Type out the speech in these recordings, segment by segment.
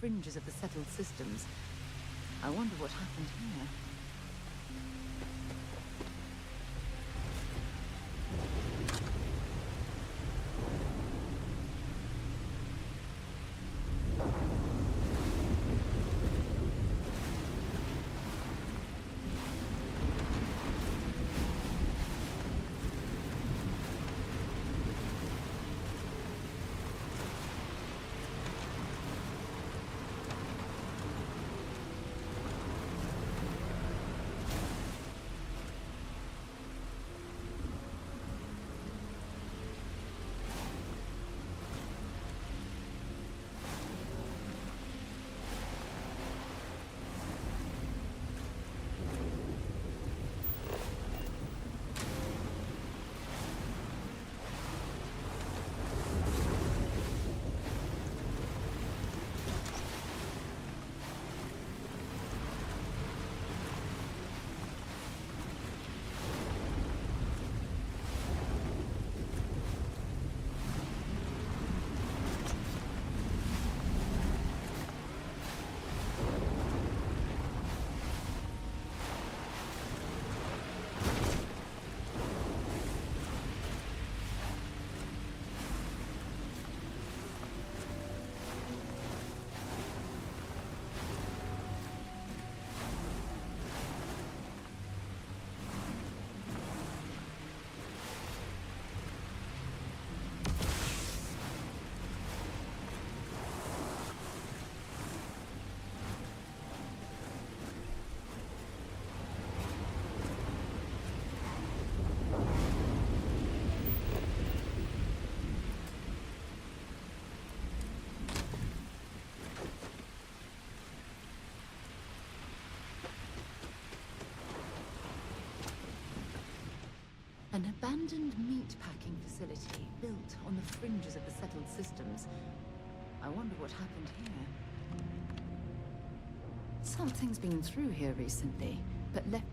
fringes of the settled systems. I wonder what happened here. An abandoned meat-packing facility built on the fringes of the settled systems. I wonder what happened here. Something's been through here recently, but left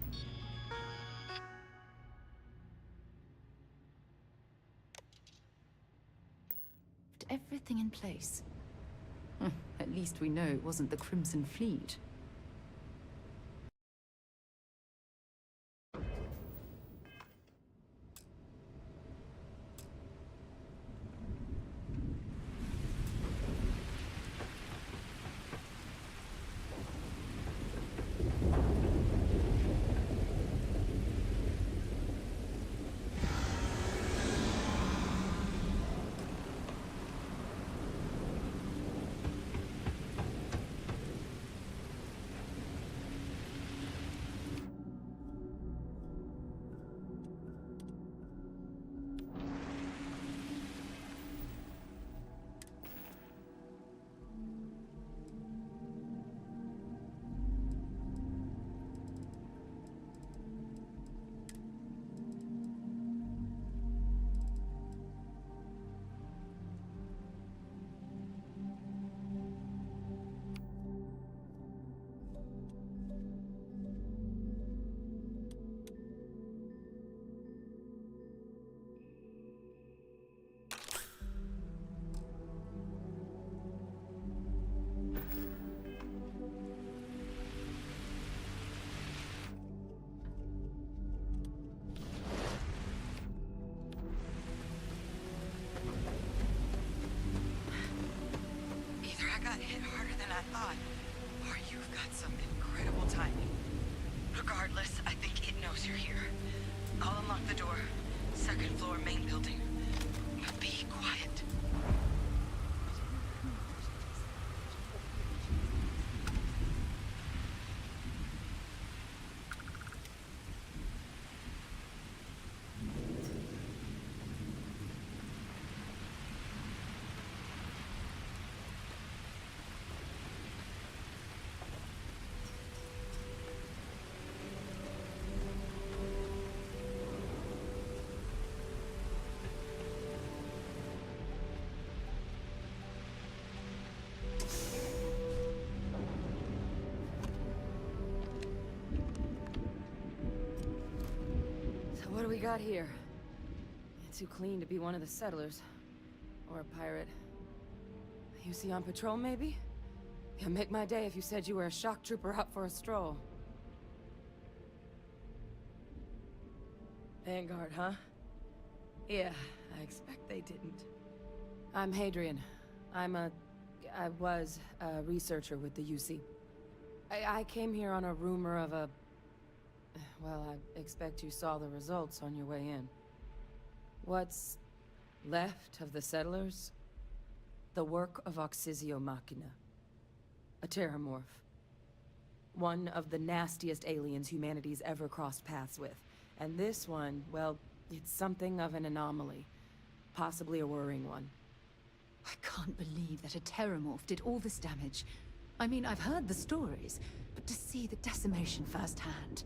everything in place. At least we know it wasn't the Crimson Fleet. Hit harder than I thought, or you've got some incredible timing. Regardless, I think it knows you're here. I'll unlock the door. Second floor, main building. But be quiet. What do we got here? Too clean to be one of the settlers. Or a pirate. UC on patrol, maybe? You'll make my day if you said you were a shock trooper out for a stroll. Vanguard, huh? Yeah, I expect they didn't. I'm Hadrian. I was a researcher with the UC. I came here on a rumor of a... Well, I expect you saw the results on your way in. What's left of the settlers? The work of Oxysio Machina. A terramorph. One of the nastiest aliens humanity's ever crossed paths with. And this one, well, it's something of an anomaly. Possibly a worrying one. I can't believe that a terramorph did all this damage. I mean, I've heard the stories, but to see the decimation firsthand...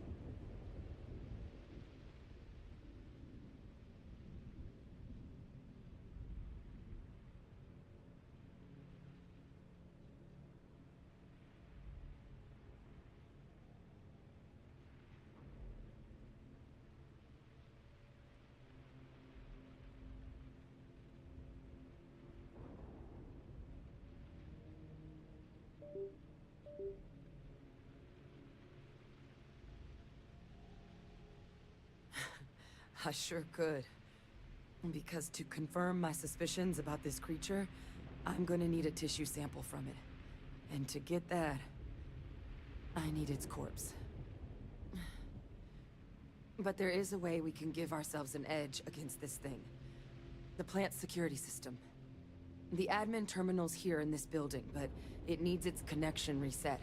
I sure could. Because to confirm my suspicions about this creature, I'm gonna need a tissue sample from it. And to get that, I need its corpse. But there is a way we can give ourselves an edge against this thing. The plant's security system. The admin terminal's here in this building, but it needs its connection reset.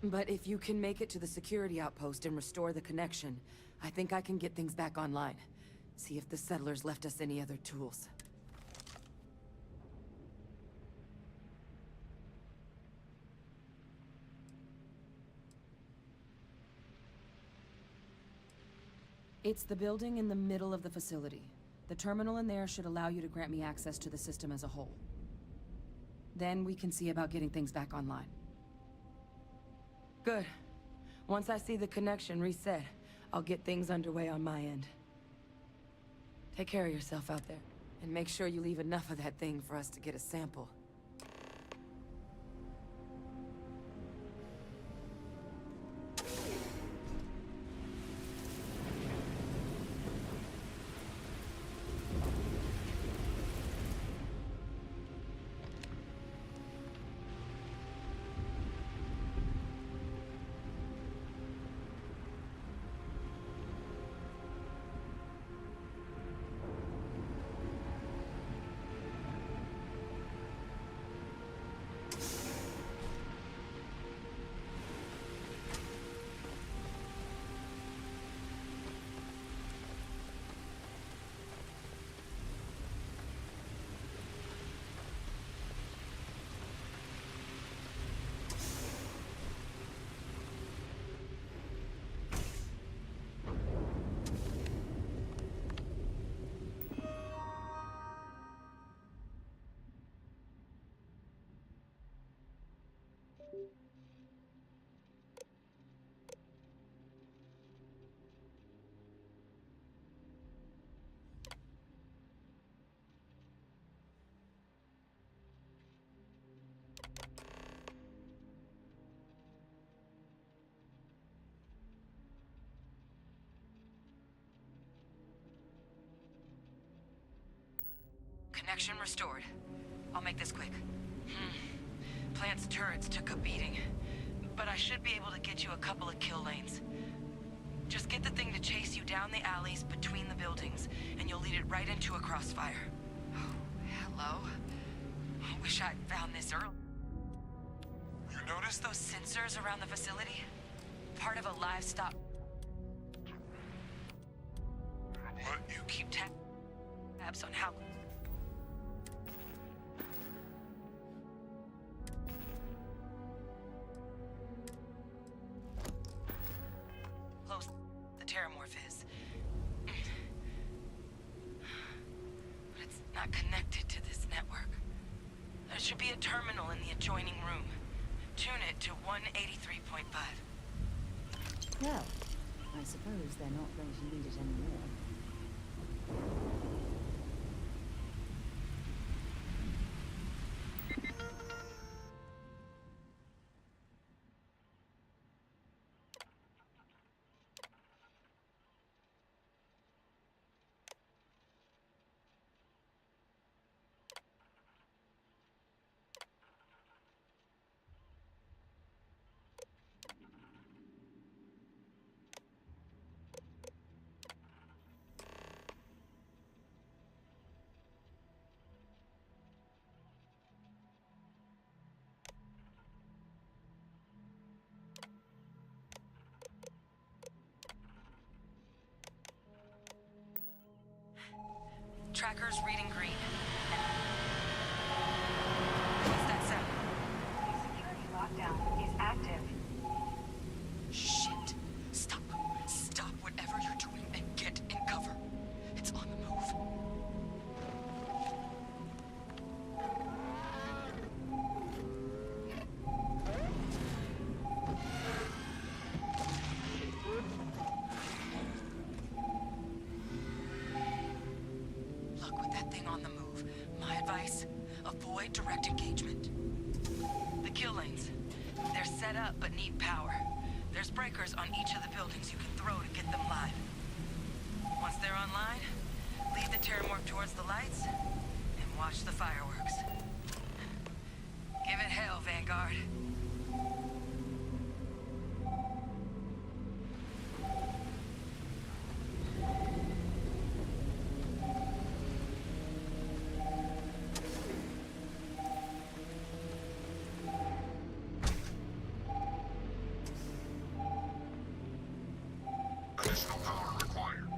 But if you can make it to the security outpost and restore the connection, I think I can get things back online. See if the settlers left us any other tools. It's the building in the middle of the facility. The terminal in there should allow you to grant me access to the system as a whole. Then we can see about getting things back online. Good. Once I see the connection reset, I'll get things underway on my end. Take care of yourself out there, and make sure you leave enough of that thing for us to get a sample. Connection restored. I'll make this quick. Plant's turrets took a beating, but I should be able to get you a couple of kill lanes. Just get the thing to chase you down the alleys between the buildings, and you'll lead it right into a crossfire. Oh, hello. I wish I'd found this early. You notice those sensors around the facility? Part of a livestock... What? You keep tabs on how... close the terramorph is. But it's not connected to this network. There should be a terminal in the adjoining room. Tune it to 183.5. Well, I suppose they're not going to need it anymore. Tracker's reading green. What's that sound? The security lockdown is active. Shit. Stop. Stop whatever you're doing and get in cover. It's on the move. Look, with that thing on the move, my advice, avoid direct engagement. The kill lanes, they're set up but need power. There's breakers on each of the buildings you can throw to get them live. Once they're online, lead the terramorph towards the lights and watch the fireworks. Give it hell, Vanguard. Additional power required.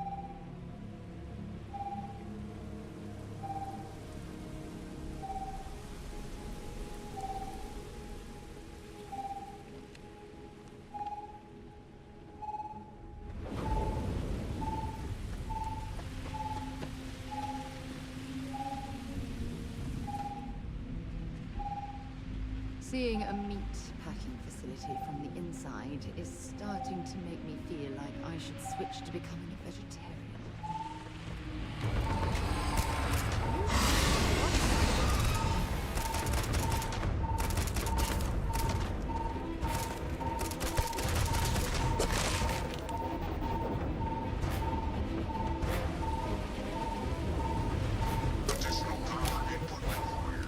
Seeing a meat packing facility from the inside is starting to make me feel like I should switch to becoming a vegetarian. Additional power input required.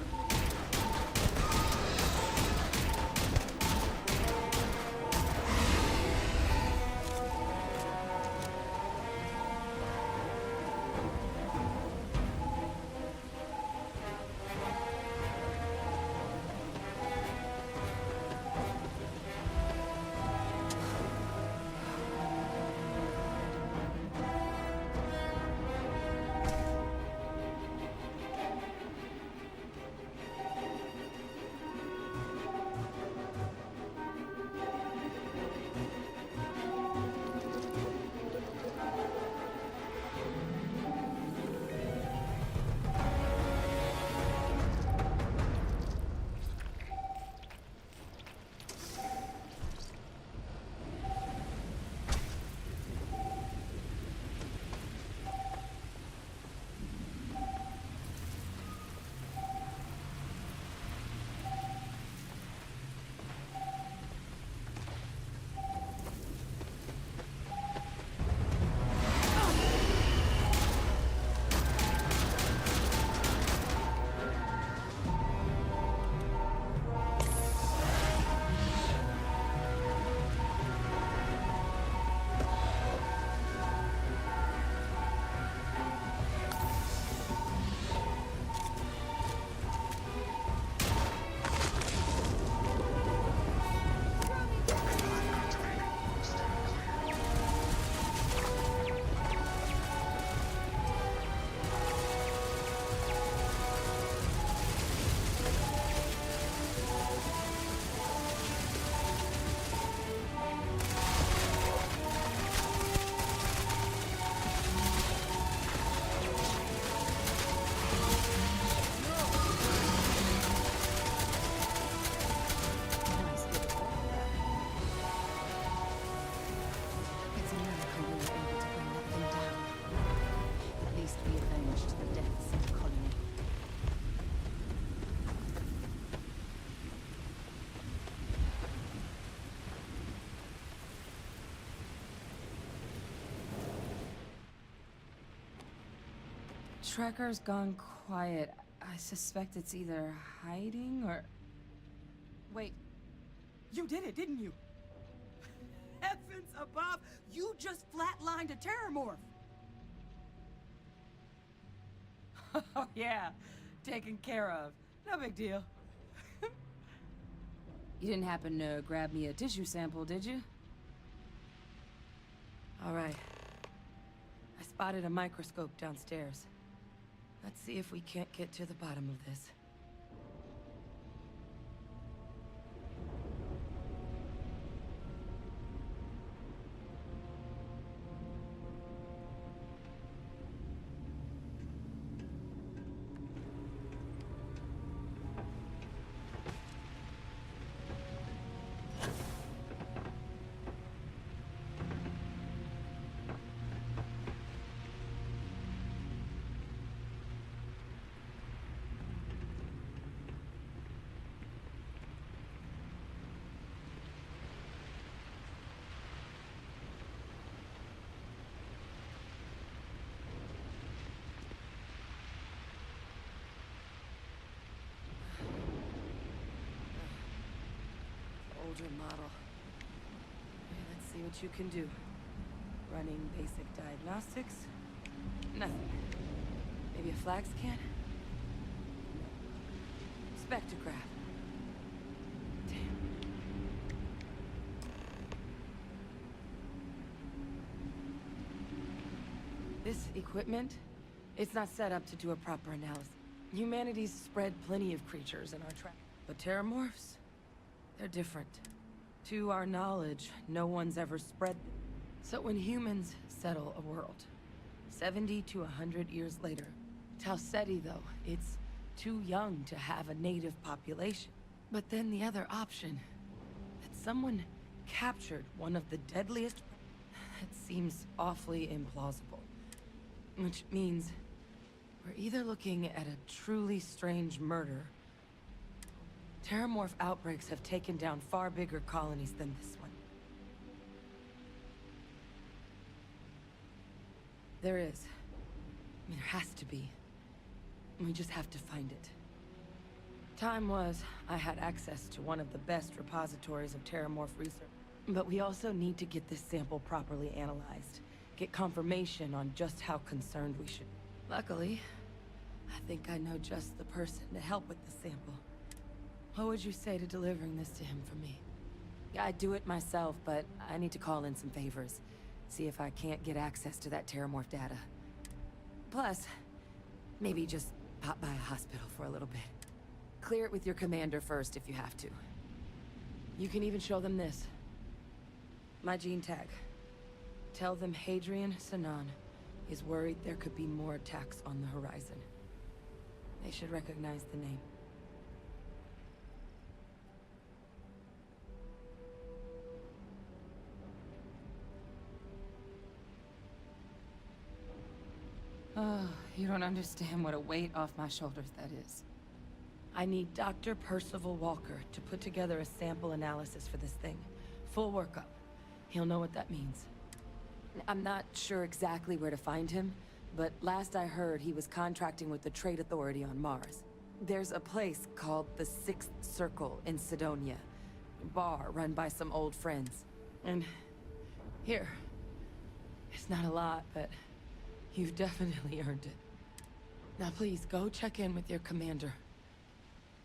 Nice bit of work there. It's a miracle we were able to bring that thing down. At least we avenged the deaths of the colony. Tracker's gone quiet. I suspect it's either hiding or... Wait. You did it, didn't you? Heavens above! You just flatlined a terramorph! Oh, yeah. Taken care of. No big deal. You didn't happen to grab me a tissue sample, did you? All right. I spotted a microscope downstairs. Let's see if we can't get to the bottom of this. Older model. Okay, let's see what you can do. Running basic diagnostics. Nothing. Maybe a flag scan? Spectrograph. Damn. This equipment, it's not set up to do a proper analysis. Humanity's spread plenty of creatures in our track, but terramorphs? They're different. To our knowledge, no one's ever spread them. So when humans settle a world, 70 to 100 years later, Tau Ceti, though, it's too young to have a native population. But then the other option, that someone captured one of the deadliest, it seems awfully implausible. Which means we're either looking at a truly strange murder. Terramorph outbreaks have taken down far bigger colonies than this one. There is. I mean, there has to be. We just have to find it. Time was, I had access to one of the best repositories of Terramorph research. But we also need to get this sample properly analyzed. Get confirmation on just how concerned we should. Luckily, I think I know just the person to help with the sample. What would you say to delivering this to him for me? I'd do it myself, but I need to call in some favors. See if I can't get access to that Terramorph data. Plus, maybe just pop by a hospital for a little bit. Clear it with your commander first if you have to. You can even show them this. My gene tag. Tell them Hadrian Sanan is worried there could be more attacks on the horizon. They should recognize the name. Oh, you don't understand what a weight off my shoulders that is. I need Dr. Percival Walker to put together a sample analysis for this thing. Full workup. He'll know what that means. I'm not sure exactly where to find him, but last I heard he was contracting with the Trade Authority on Mars. There's a place called the Sixth Circle in Sidonia. A bar run by some old friends. And here. It's not a lot, but you've definitely earned it. Now please, go check in with your commander.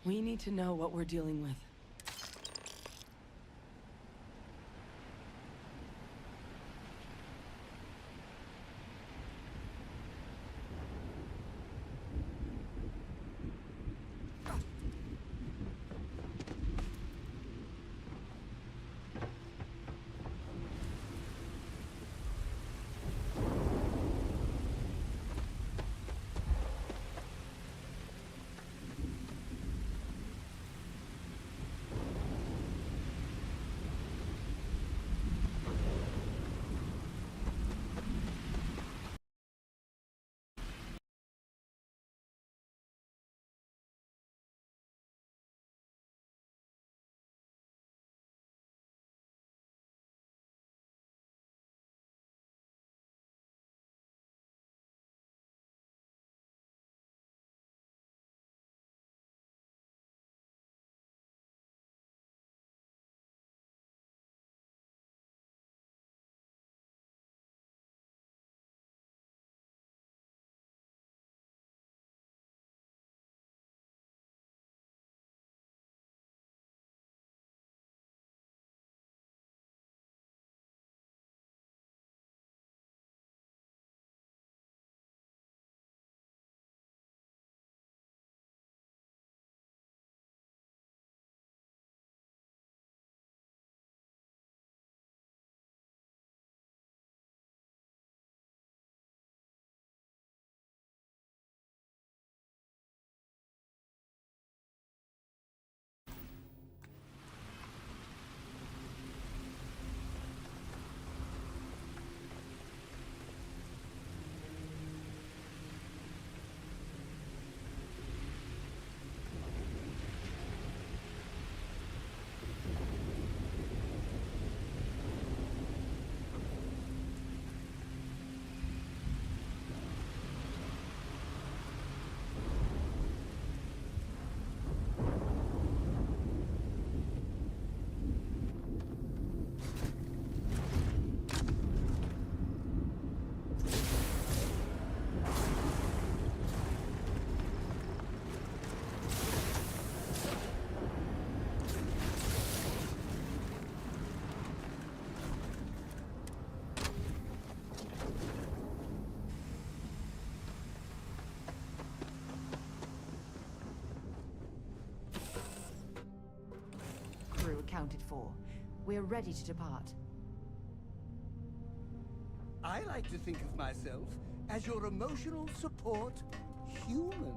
We need to know what we're dealing with. accounted for. We're ready to depart. I like to think of myself as your emotional support human.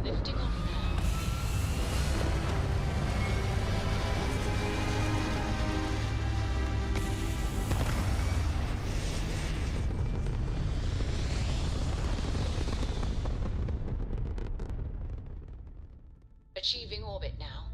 Lifting off now. Achieving orbit now.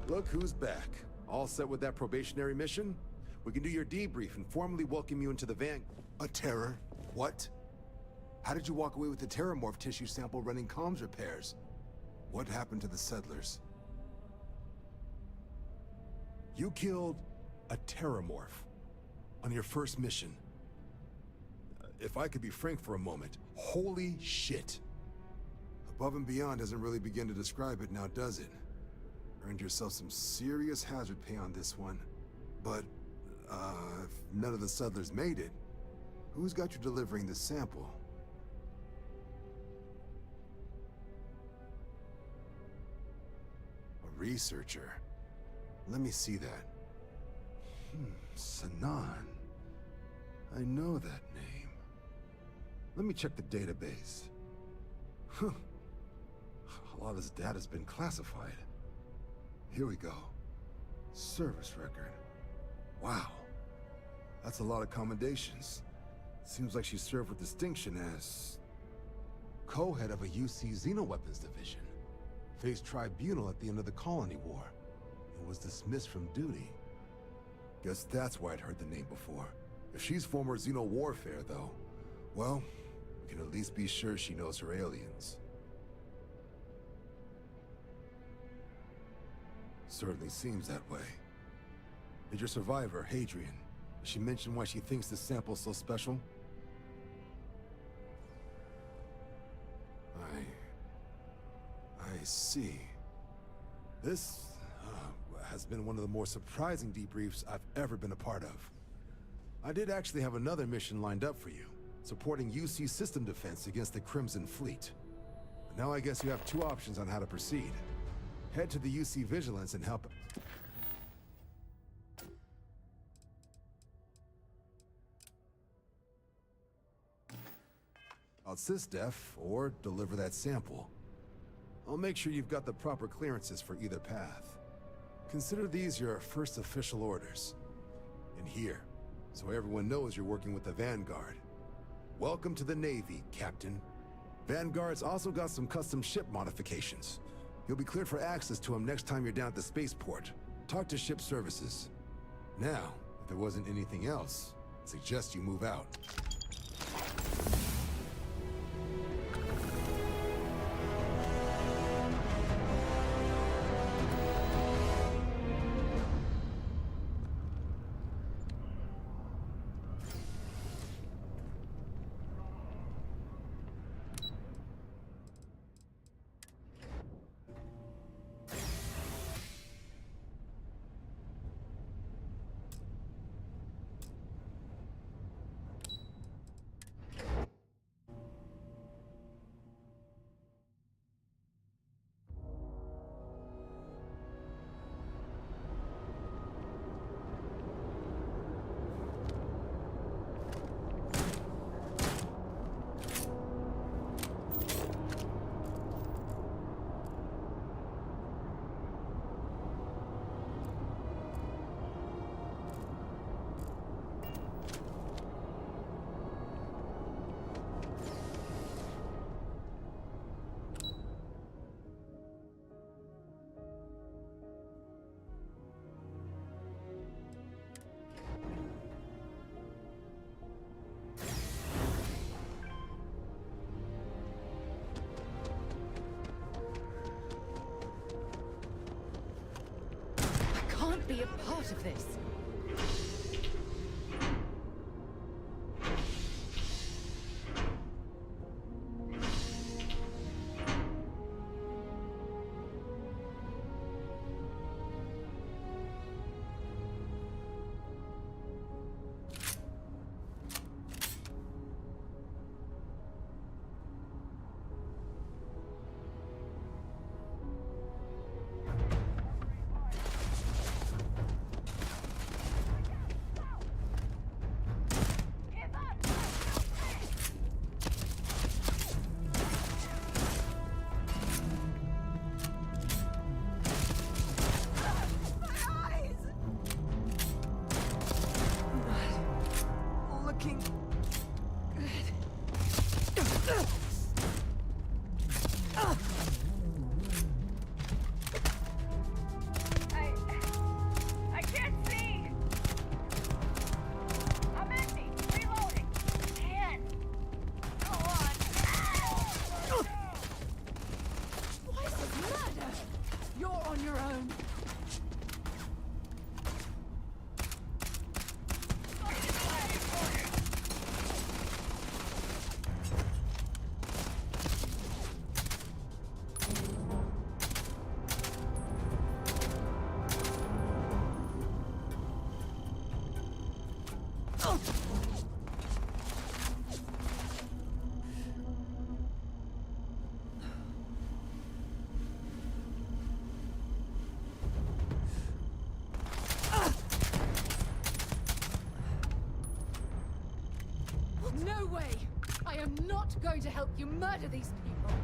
Look who's back. All set with that probationary mission? We can do your debrief and formally welcome you into the van. A terror? What? How did you walk away with the terramorph tissue sample running comms repairs? What happened to the settlers? You killed a terramorph on your first mission. If I could be frank for a moment, holy shit. Above and beyond doesn't really begin to describe it now, does it? Earned yourself some serious hazard pay on this one. But, if none of the settlers made it, who's got you delivering the sample? A researcher. Let me see that. Sanan. I know that name. Let me check the database. Huh. A lot of this data's been classified. Here we go. Service record. Wow. That's a lot of commendations. Seems like she served with distinction as co-head of a UC Xenoweapons division. Faced tribunal at the end of the Colony War and was dismissed from duty. Guess that's why I'd heard the name before. If she's former Xeno warfare, though, well, we can at least be sure she knows her aliens. Certainly seems that way. Did your survivor, Hadrian, she mention why she thinks this sample's so special? I see. This has been one of the more surprising debriefs I've ever been a part of. I did actually have another mission lined up for you, supporting UC system defense against the Crimson Fleet. But now I guess you have two options on how to proceed. Head to the UC Vigilance and help. Outsysdef, or deliver that sample. I'll make sure you've got the proper clearances for either path. Consider these your first official orders. And here, so everyone knows you're working with the Vanguard. Welcome to the Navy, Captain. Vanguard's also got some custom ship modifications. You'll be cleared for access to them next time you're down at the spaceport. Talk to ship services. Now, If there wasn't anything else, I'd suggest you move out. Be a part of this. I can't see! I'm empty! Reloading! Can't! Go on! Why is this murder? You're on your own. No way! I am not going to help you murder these people!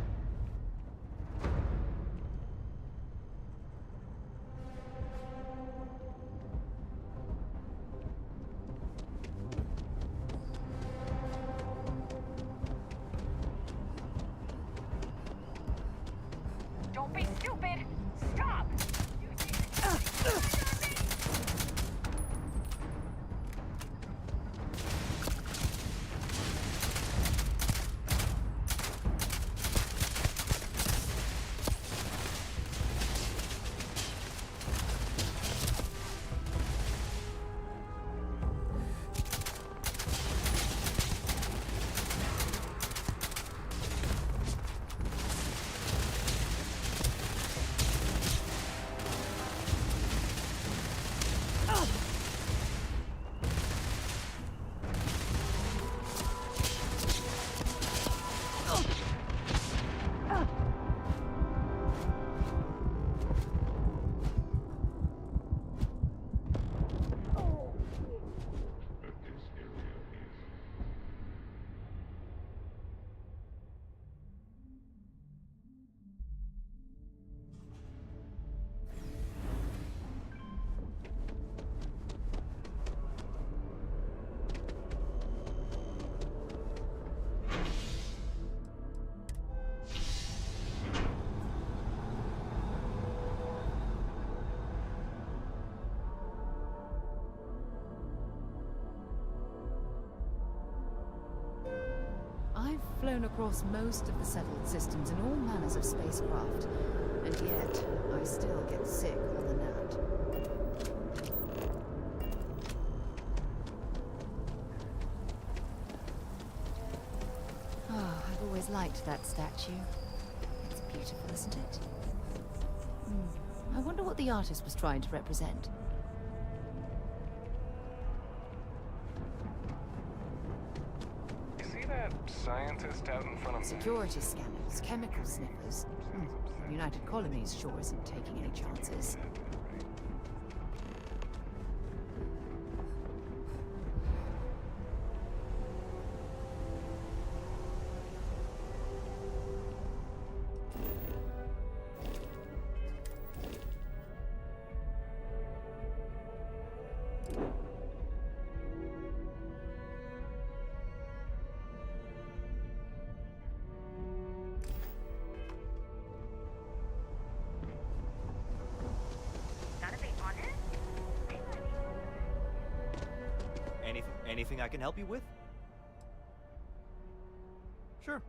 Don't be stupid! Stop! flown across most of the settled systems in all manners of spacecraft, and yet I still get sick on the gnat. Oh, I've always liked that statue. It's beautiful, isn't it? I wonder what the artist was trying to represent. You see that scientist out in front of me? Security scanners, chemical sniffers. The United Colonies sure isn't taking any chances. Gotta be honest. Anything I can help you with? Sure.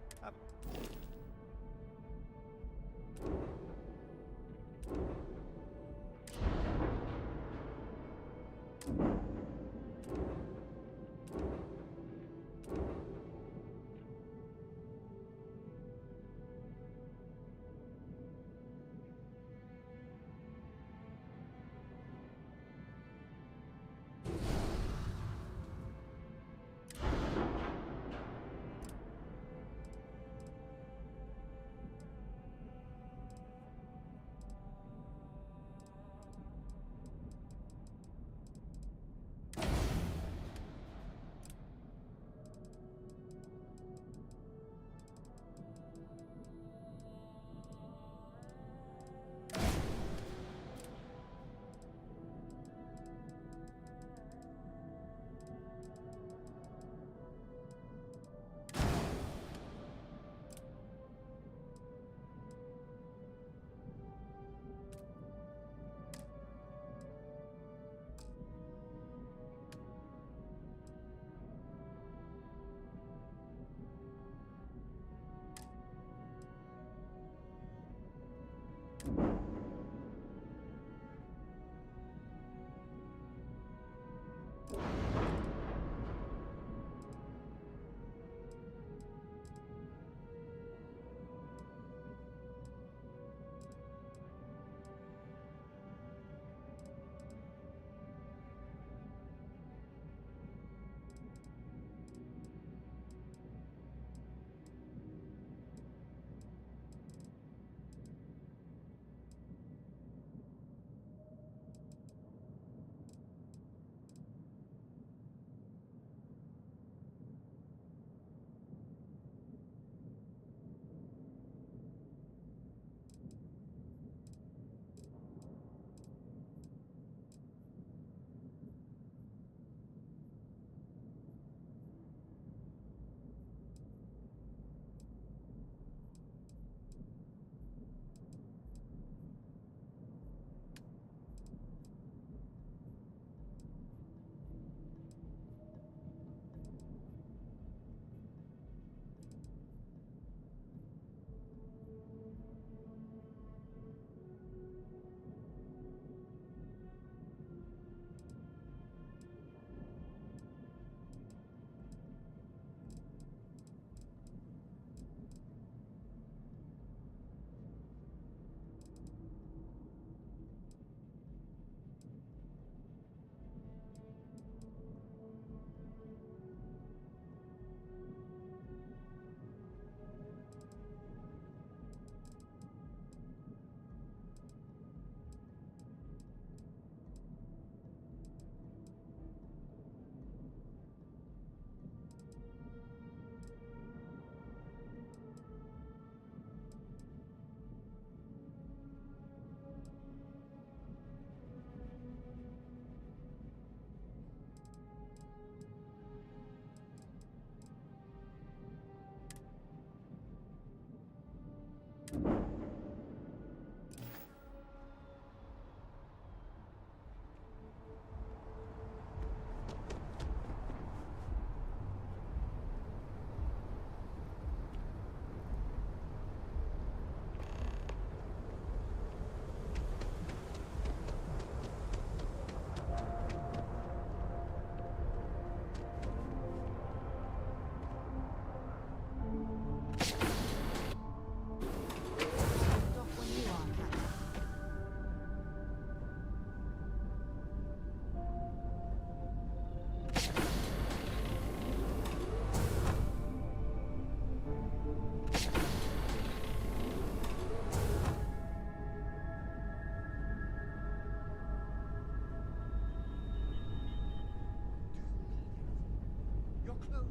closed.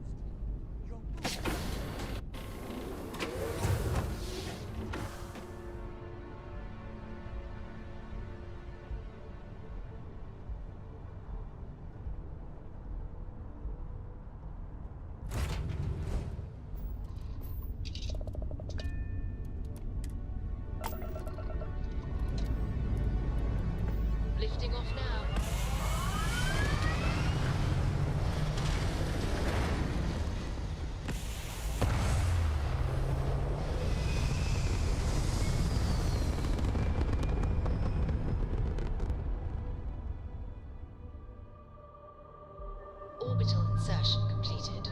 Your Lifting off now. Orbital insertion completed.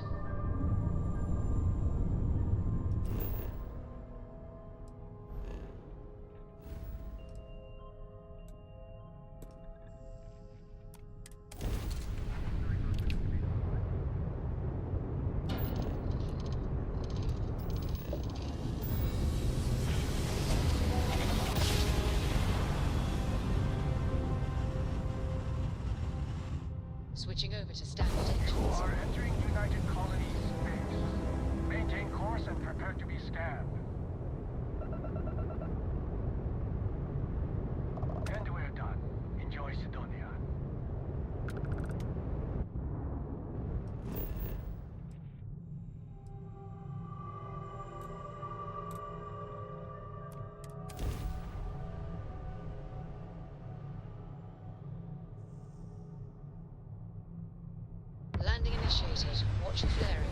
Switching over to standard You engines. are entering United Colonies space. Maintain course and prepare to be scanned. And we're done. Enjoy Sidonia. Landing initiated. Watch for flaring.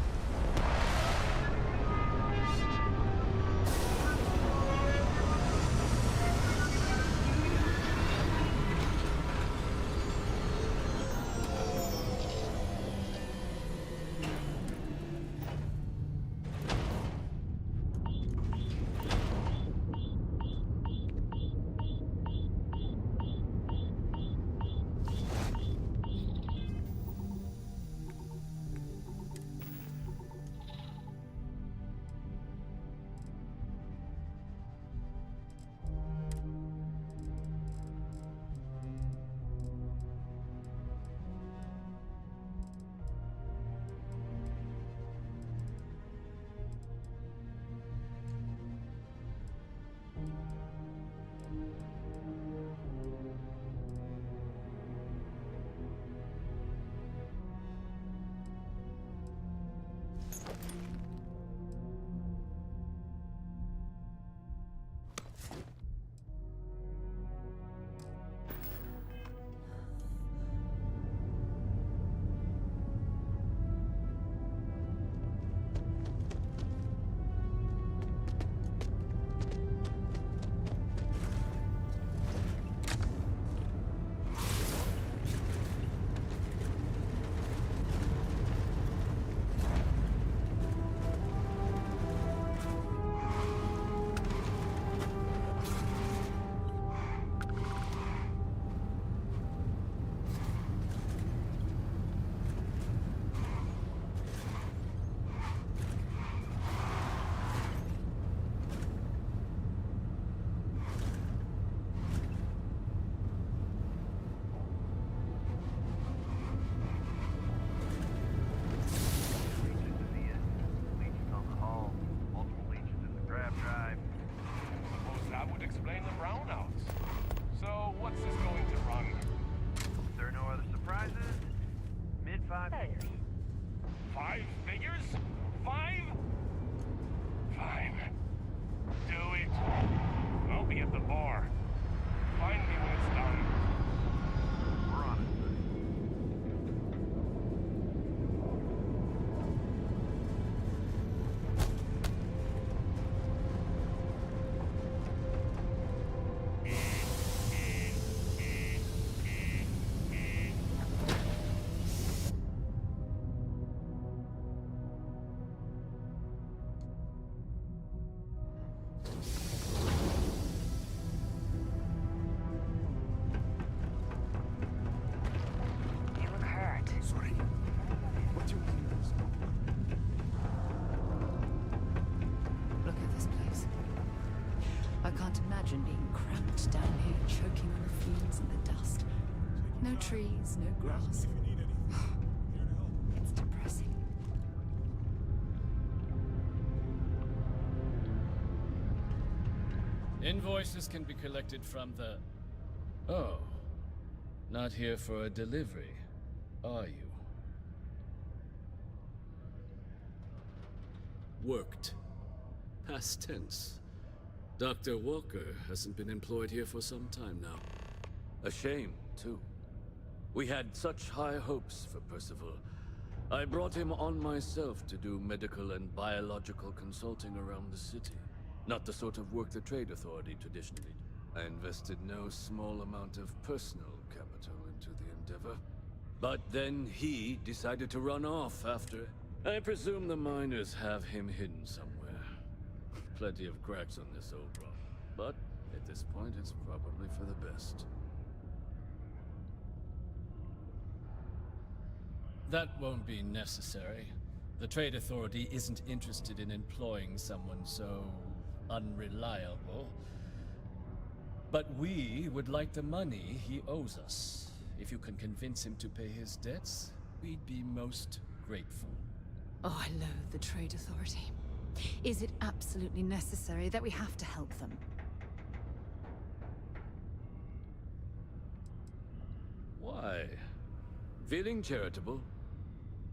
I can't imagine being cramped down here, choking on the fumes and the dust. No trees, no grass. It's depressing. Invoices can be collected from the... Oh. Not here for a delivery, are you? Worked. Past tense. Dr. Walker hasn't been employed here for some time now. A shame, too. We had such high hopes for Percival. I brought him on myself to do medical and biological consulting around the city. Not the sort of work the Trade Authority traditionally do. I invested no small amount of personal capital into the endeavor. But then he decided to run off after. I presume the miners have him hidden somewhere. Plenty of cracks on this old rock. But at this point, it's probably for the best. That won't be necessary. The Trade Authority isn't interested in employing someone so unreliable. But we would like the money he owes us. If you can convince him to pay his debts, we'd be most grateful. Oh, I loathe the Trade Authority. Is it absolutely necessary that we have to help them? Why? Feeling charitable?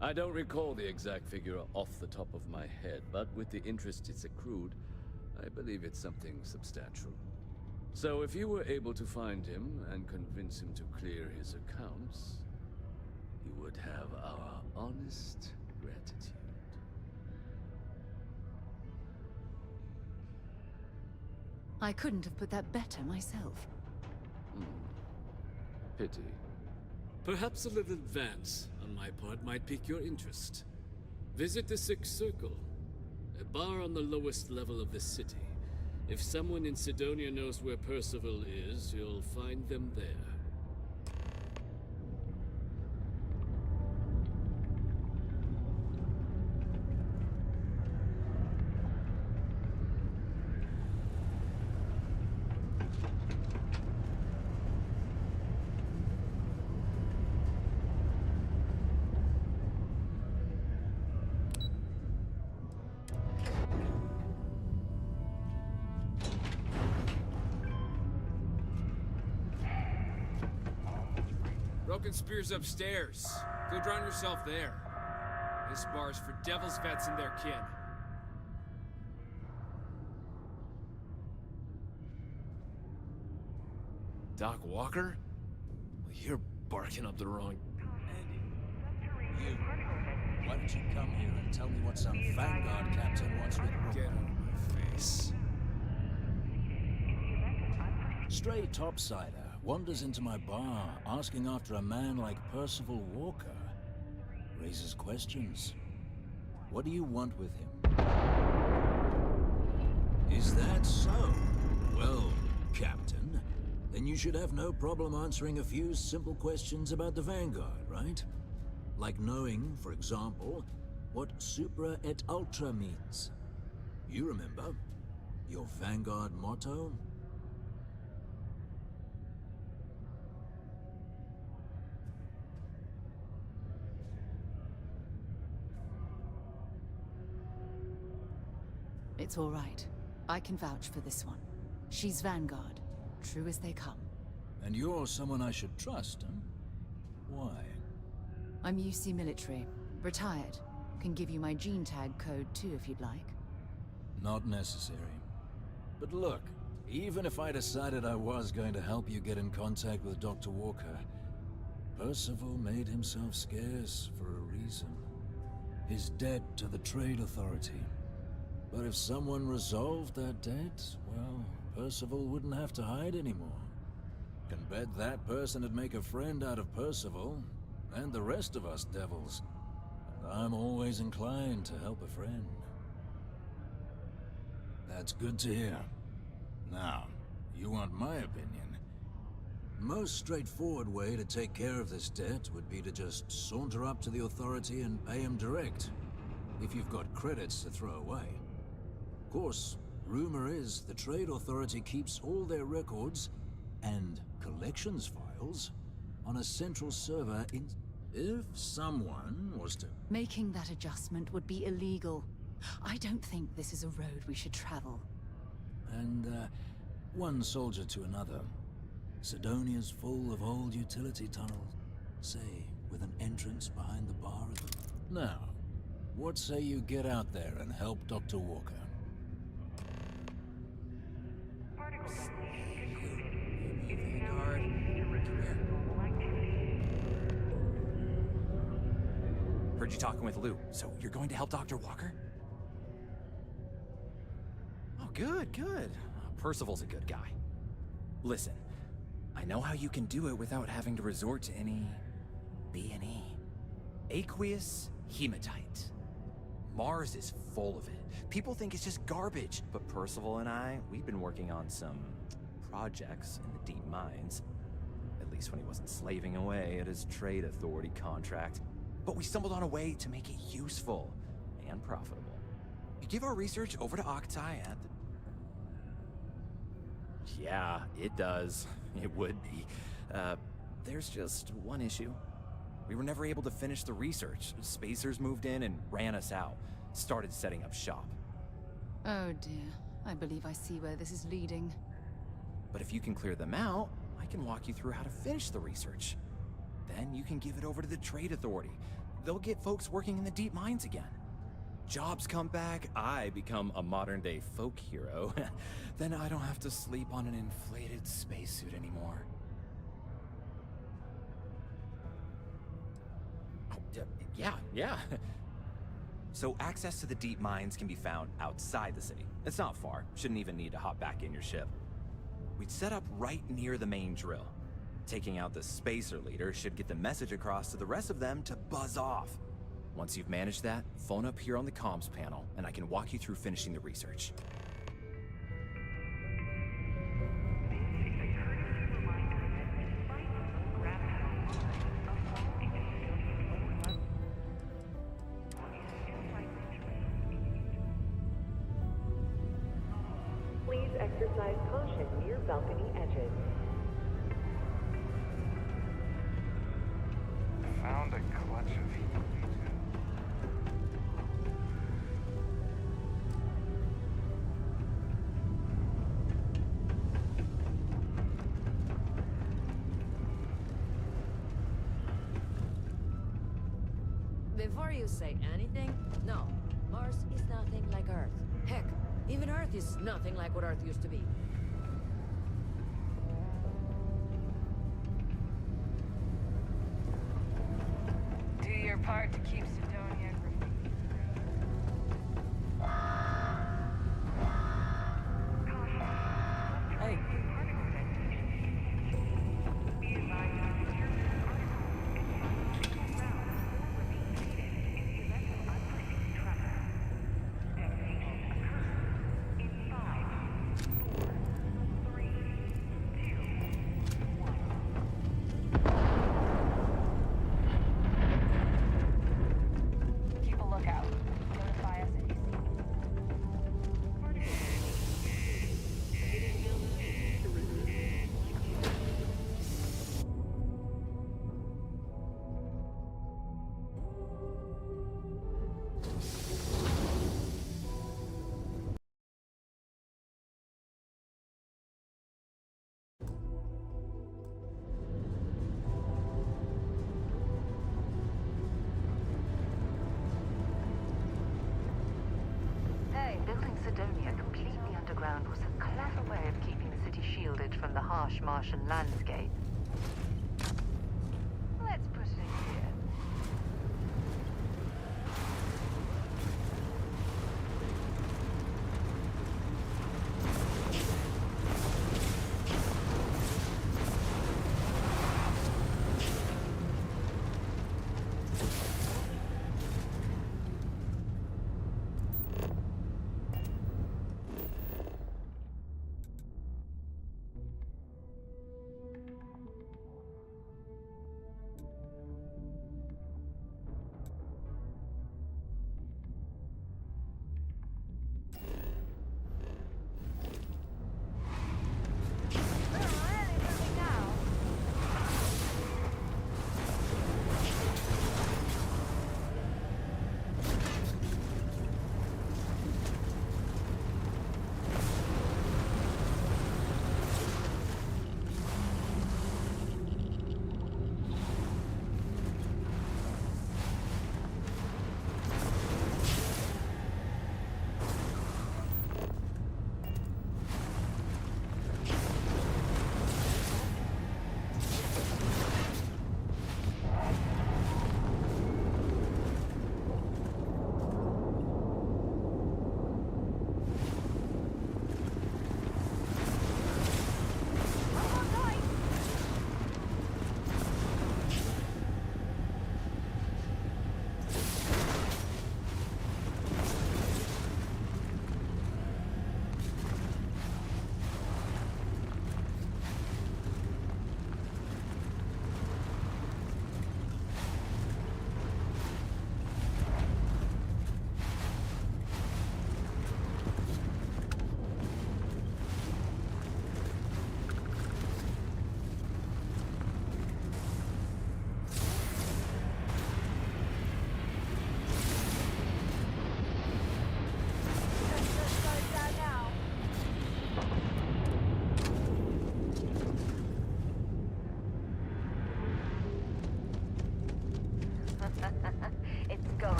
I don't recall the exact figure off the top of my head, but with the interest it's accrued, I believe it's something substantial. So if you were able to find him and convince him to clear his accounts, you would have our honest gratitude. I couldn't have put that better myself. Pity. Perhaps a little advance on my part might pique your interest. Visit the Sixth Circle, a bar on the lowest level of the city. If someone in Sidonia knows where Percival is, you'll find them there. Broken Spear's upstairs. Go drown yourself there. This bar's for devil's vets and their kin. Doc Walker? Well, you're barking up the wrong... You. Why don't you come here and tell me what some Vanguard captain wants with... Get out of my face. Stray topsider wanders into my bar asking after a man like Percival Walker. Raises questions. What do you want with him? Is that so? Well, Captain, then you should have no problem answering a few simple questions about the Vanguard, right? Like knowing, for example, what Supra et Ultra means. You remember? Your Vanguard motto? It's all right. I can vouch for this one. She's Vanguard. True as they come. And you're someone I should trust, huh? Why? I'm UC military. Retired. Can give you my gene tag code too if you'd like. Not necessary. But look, even if I decided I was going to help you get in contact with Dr. Walker, Percival made himself scarce for a reason. His debt to the Trade Authority. But if someone resolved that debt, well, Percival wouldn't have to hide anymore. Can bet that person would make a friend out of Percival, and the rest of us devils. And I'm always inclined to help a friend. That's good to hear. Now, you want my opinion? Most straightforward way to take care of this debt would be to just saunter up to the Authority and pay him direct, if you've got credits to throw away. Of course, rumor is the Trade Authority keeps all their records and collections files on a central server in... If someone was to... Making that adjustment would be illegal. I don't think this is a road we should travel. And, one soldier to another. Sidonia's full of old utility tunnels, say, with an entrance behind the bar at the... Now, what say you get out there and help Dr. Walker? Heard you talking with Lou, so you're going to help Dr. Walker? Oh, good, good. Percival's a good guy. Listen, I know how you can do it without having to resort to any... B&E. Aqueous hematite. Mars is full of it. People think it's just garbage, but Percival and I, we've been working on some projects in the deep mines. At least when he wasn't slaving away at his trade authority contract. But we stumbled on a way to make it useful and profitable. You give our research over to Octai at the... Yeah, it does. It would be. There's just one issue. We were never able to finish the research. Spacers moved in and ran us out. Started setting up shop. Oh dear. I believe I see where this is leading. But if you can clear them out, I can walk you through how to finish the research. Then you can give it over to the trade authority. They'll get folks working in the deep mines again. Jobs come back, I become a modern-day folk hero. Then I don't have to sleep on an inflated spacesuit anymore. Oh, yeah. So access to the deep mines can be found outside the city. It's not far. Shouldn't even need to hop back in your ship. We'd set up right near the main drill. Taking out the spacer leader should get the message across to the rest of them to buzz off. Once you've managed that, phone up here on the comms panel, and I can walk you through finishing the research. Please exercise caution near balcony edges. Found a clutch of heat. Before you say anything, no. Mars is nothing like Earth. Heck, even Earth is nothing like what Earth used to be. Do your part to keep Sidonia graffiti free. Hey. Keep a lookout. Notify us if you Hey, building Sidonia completely underground was a clever way of keeping the city shielded from the harsh Martian landscape. Let's put it in here.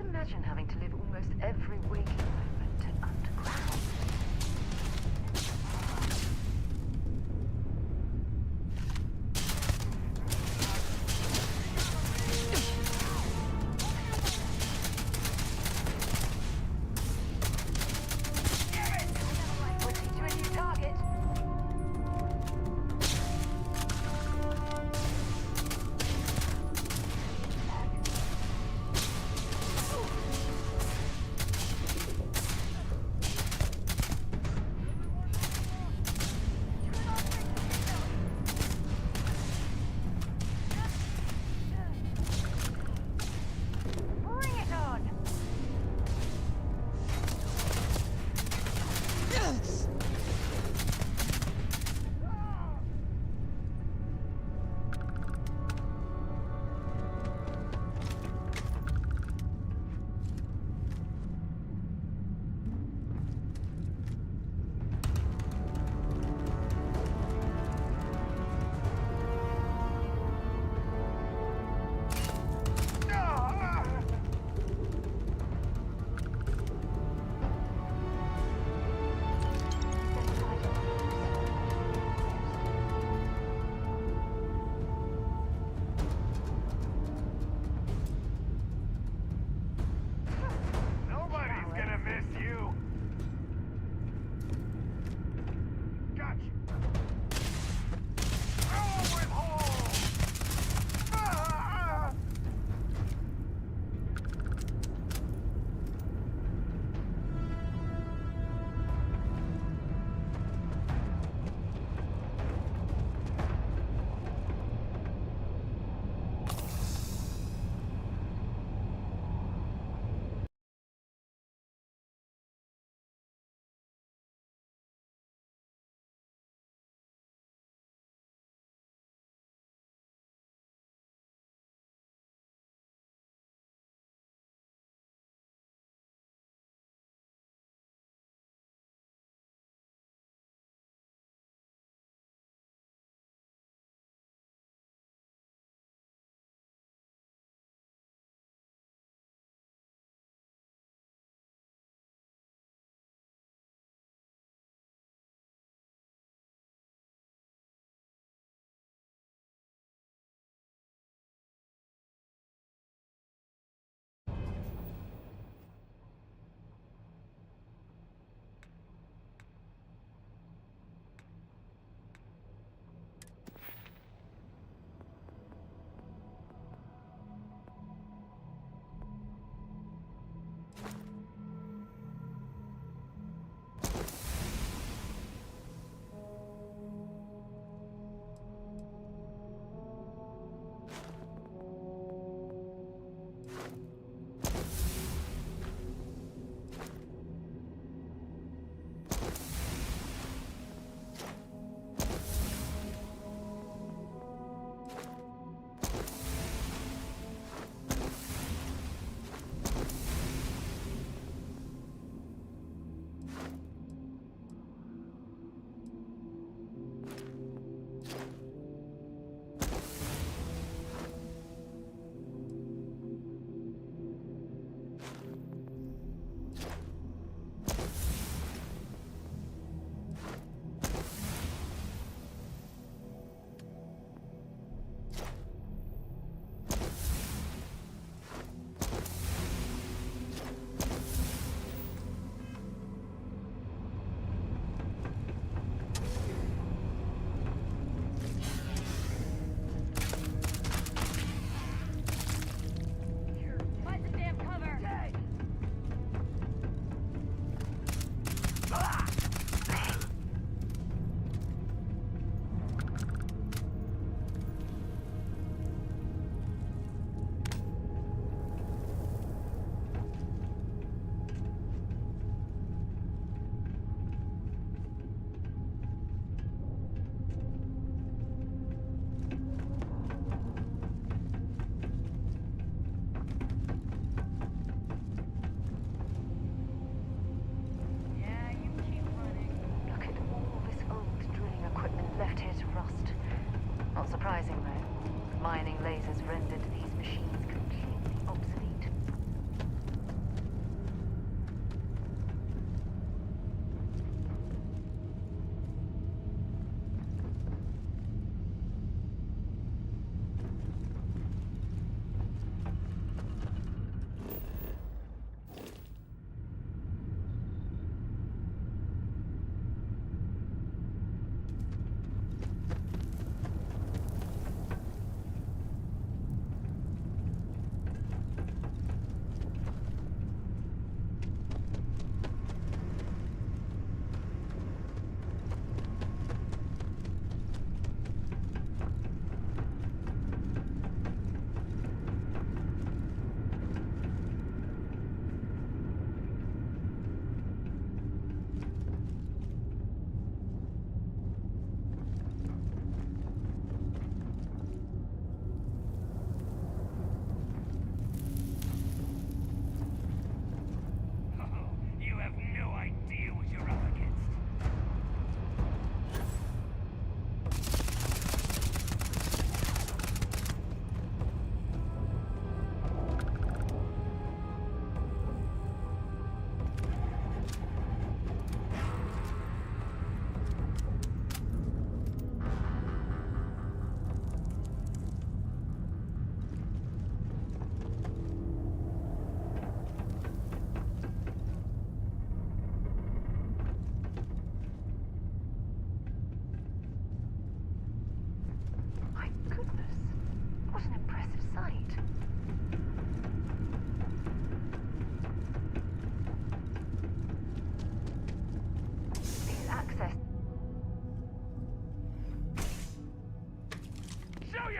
imagine having to live almost every waking moment underground.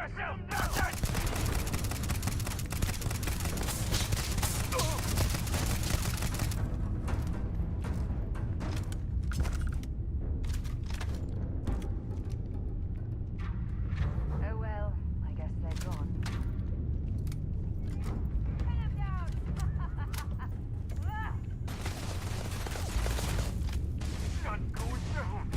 yourself nothing! Oh well, I guess they're gone. Not going down!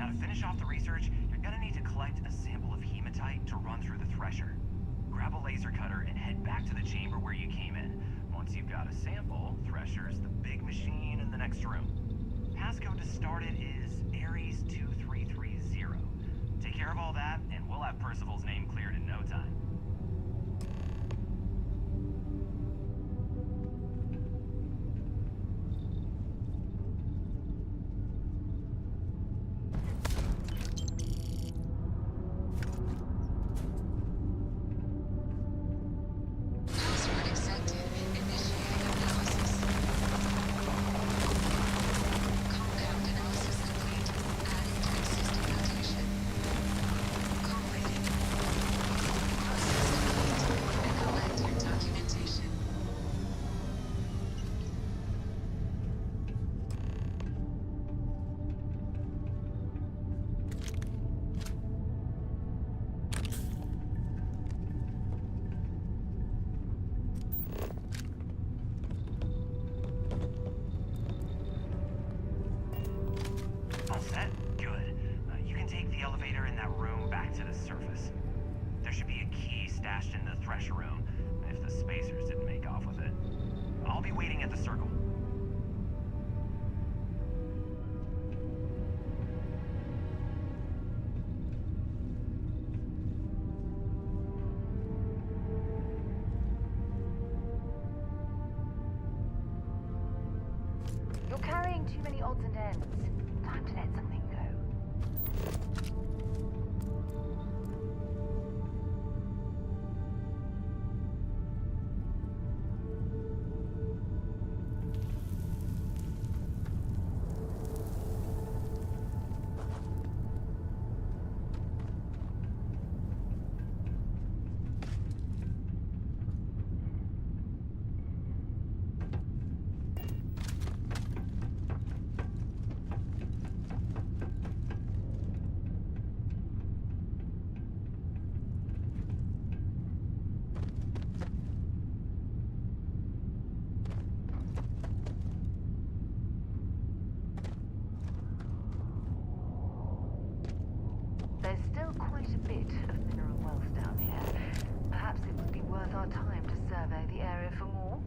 to finish off the research, you're gonna need to collect a sample of hematite to run through the thresher. Grab a laser cutter and head back to the chamber where you came in. Once you've got a sample, thresher's the big machine in the next room. Passcode to start it is Ares 2330. Take care of all that, and we'll have Percival's name cleared in no time. All set? Good. You can take the elevator in that room back to the surface. There should be a key stashed in the thresher room, if the spacers didn't make off with it. I'll be waiting at the circle. You're carrying too many odds and ends. Time to let something go. There's still quite a bit of mineral wealth down here. Perhaps it would be worth our time to survey the area for more.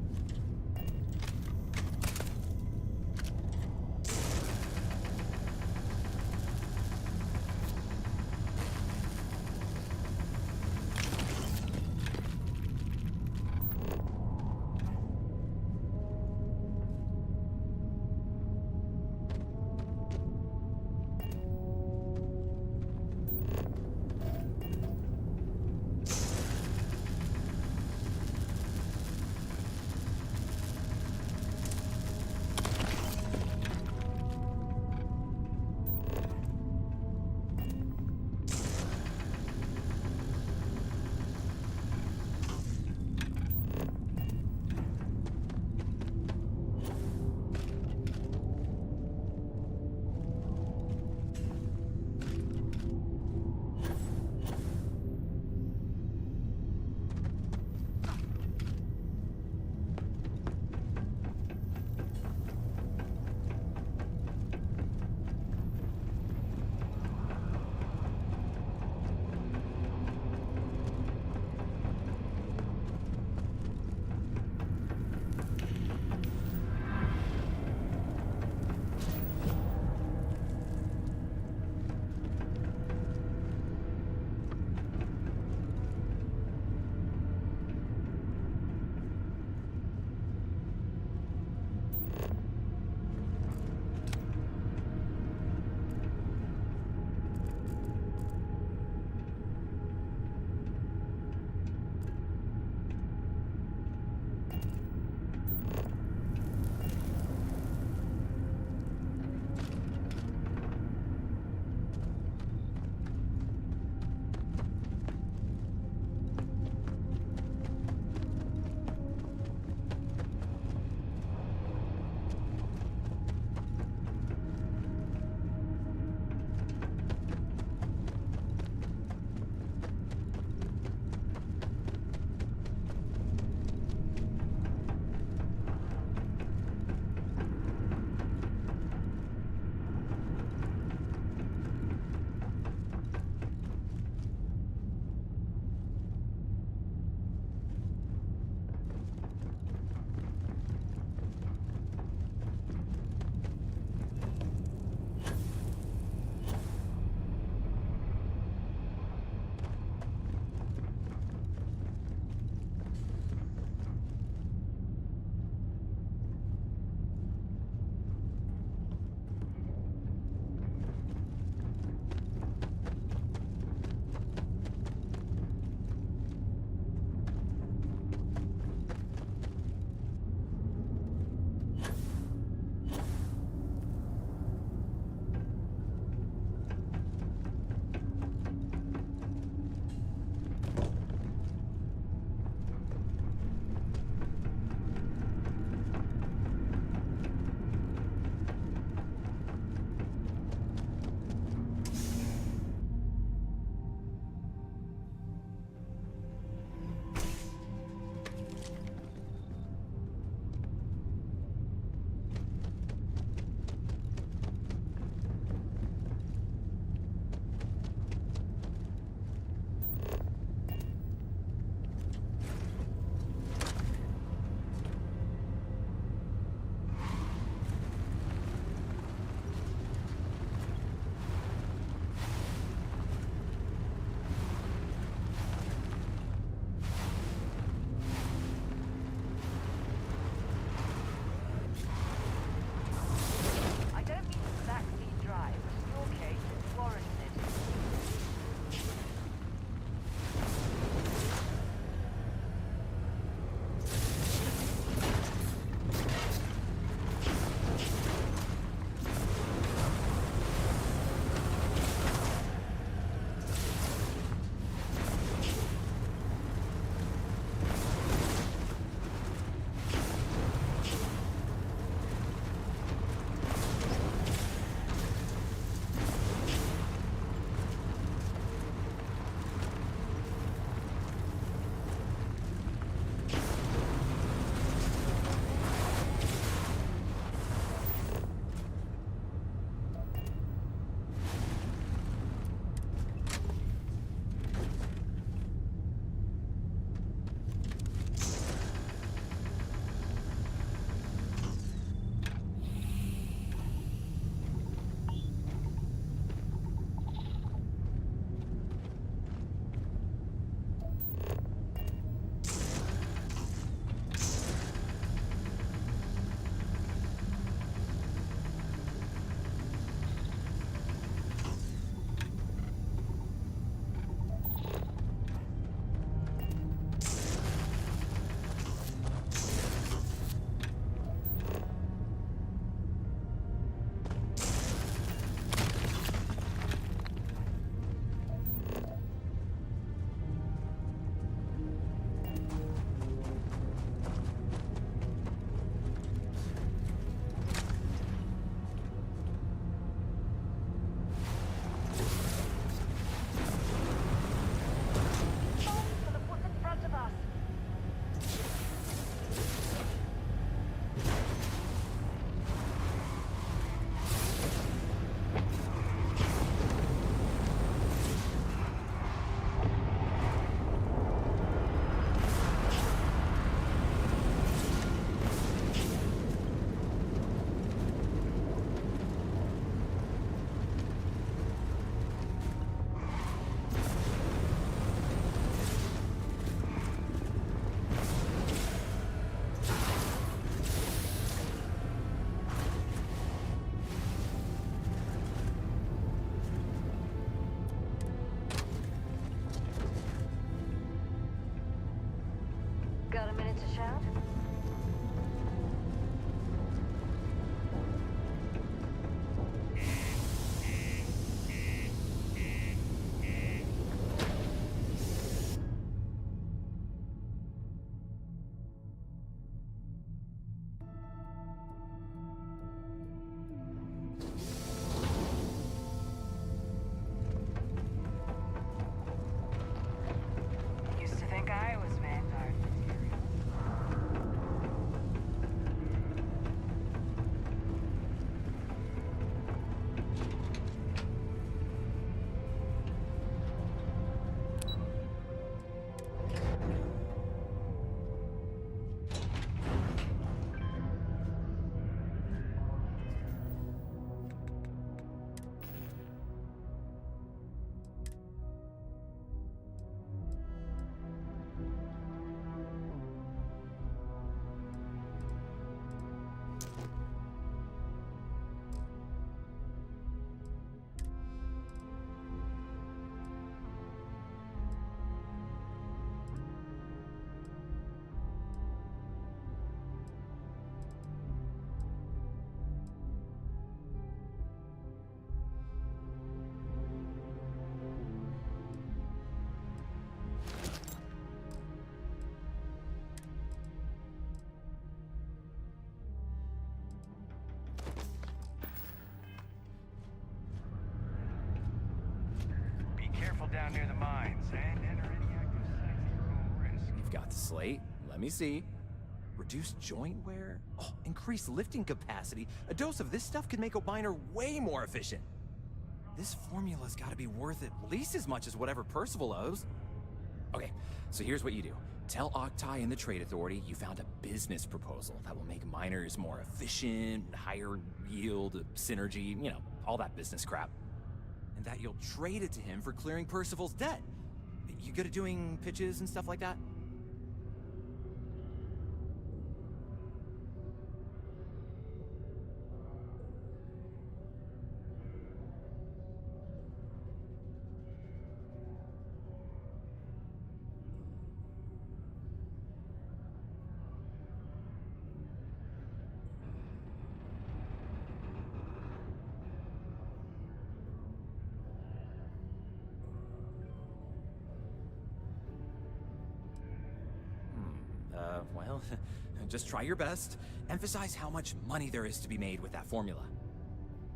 around near the mines and enter any active sites at your own risk. You've got the slate. Let me see. Reduce joint wear? Oh, increase lifting capacity. A dose of this stuff could make a miner way more efficient. This formula's gotta be worth at least as much as whatever Percival owes. Okay, so here's what you do. Tell Octai and the Trade Authority you found a business proposal that will make miners more efficient, higher yield, synergy, you know, all that business crap. And that you'll trade it to him for clearing Percival's debt. You good at doing pitches and stuff like that? Well, just try your best. Emphasize how much money there is to be made with that formula.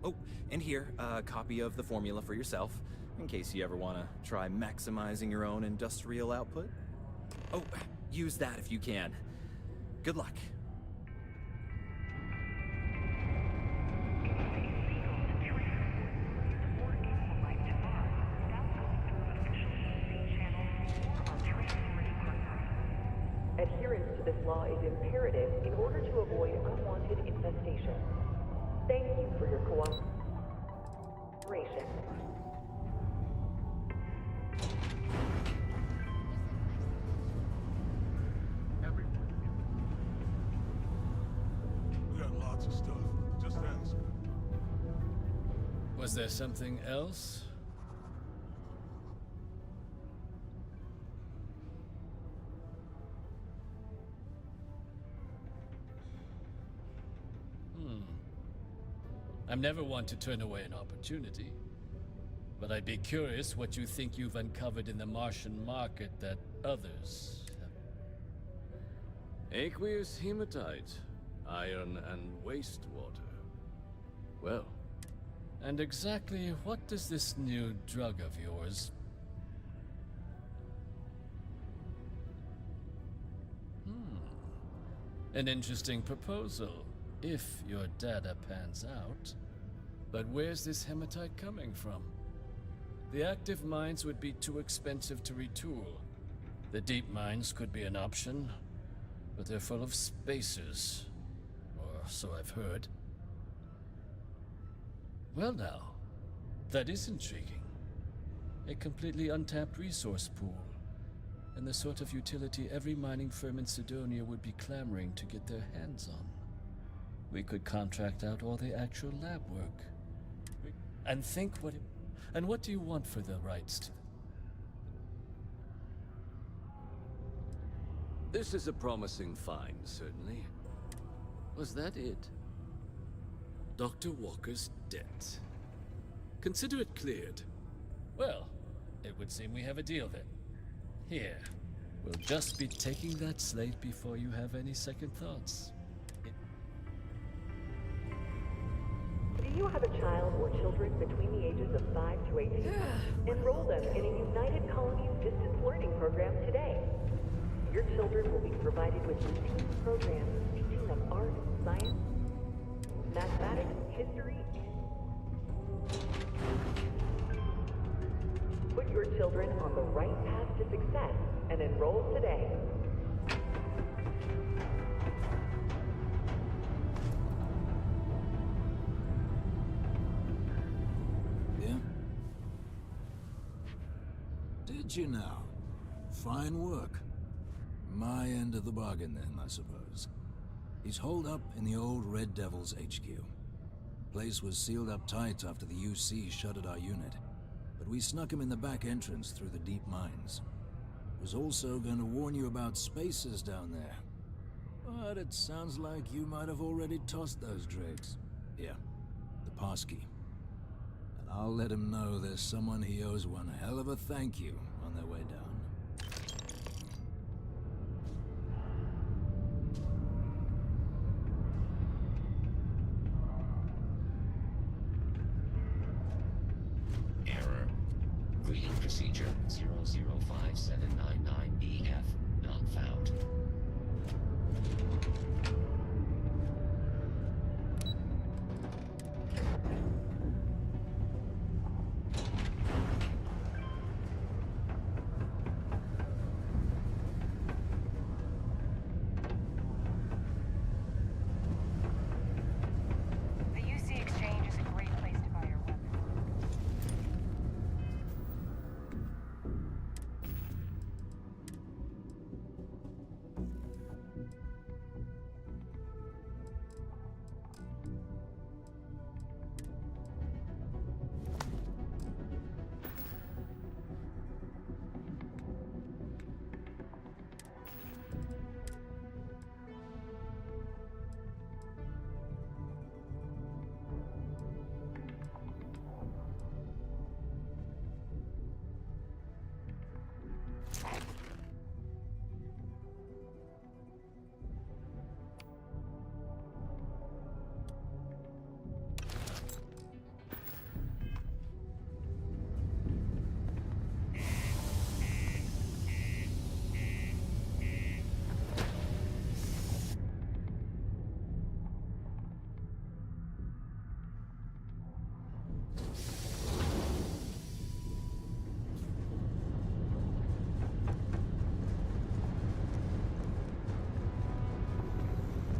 Oh, and here, a copy of the formula for yourself, in case you ever want to try maximizing your own industrial output. Oh, use that if you can. Good luck. Adherence to this law is imperative in order to avoid unwanted infestation. Thank you for your cooperation. We got lots of stuff. Just ask. Was there something else? I'm never one to turn away an opportunity, but I'd be curious what you think you've uncovered in the Martian market that others have. Aqueous hematite, iron and wastewater. Well. And exactly what does this new drug of yours... An interesting proposal, if your data pans out. But where's this hematite coming from? The active mines would be too expensive to retool. The deep mines could be an option, but they're full of spacers. Or so I've heard. Well now, that is intriguing. A completely untapped resource pool, and the sort of utility every mining firm in Sidonia would be clamoring to get their hands on. We could contract out all the actual lab work. And what do you want for the rights to? This is a promising find, certainly. Was that it? Dr. Walker's debt. Consider it cleared. Well, it would seem we have a deal then. Here, we'll just be taking that slate before you have any second thoughts. Do you have a child or children between the ages of 5 to 18? Enroll them in a United Colonies distance learning program today. Your children will be provided with routine programs teaching them art, science, mathematics, history, and... Put your children on the right path to success and enroll today. Did you now? Fine work. My end of the bargain then, I suppose. He's holed up in the old Red Devil's HQ. Place was sealed up tight after the UC shuttered our unit, but we snuck him in the back entrance through the deep mines. Was also going to warn you about spacers down there. But it sounds like you might have already tossed those dregs. Yeah, the passkey. And I'll let him know there's someone he owes one hell of a thank you on their way down. Error. Reading procedure 005799BF. Not found. The UC Exchange is a great place to buy your weapons.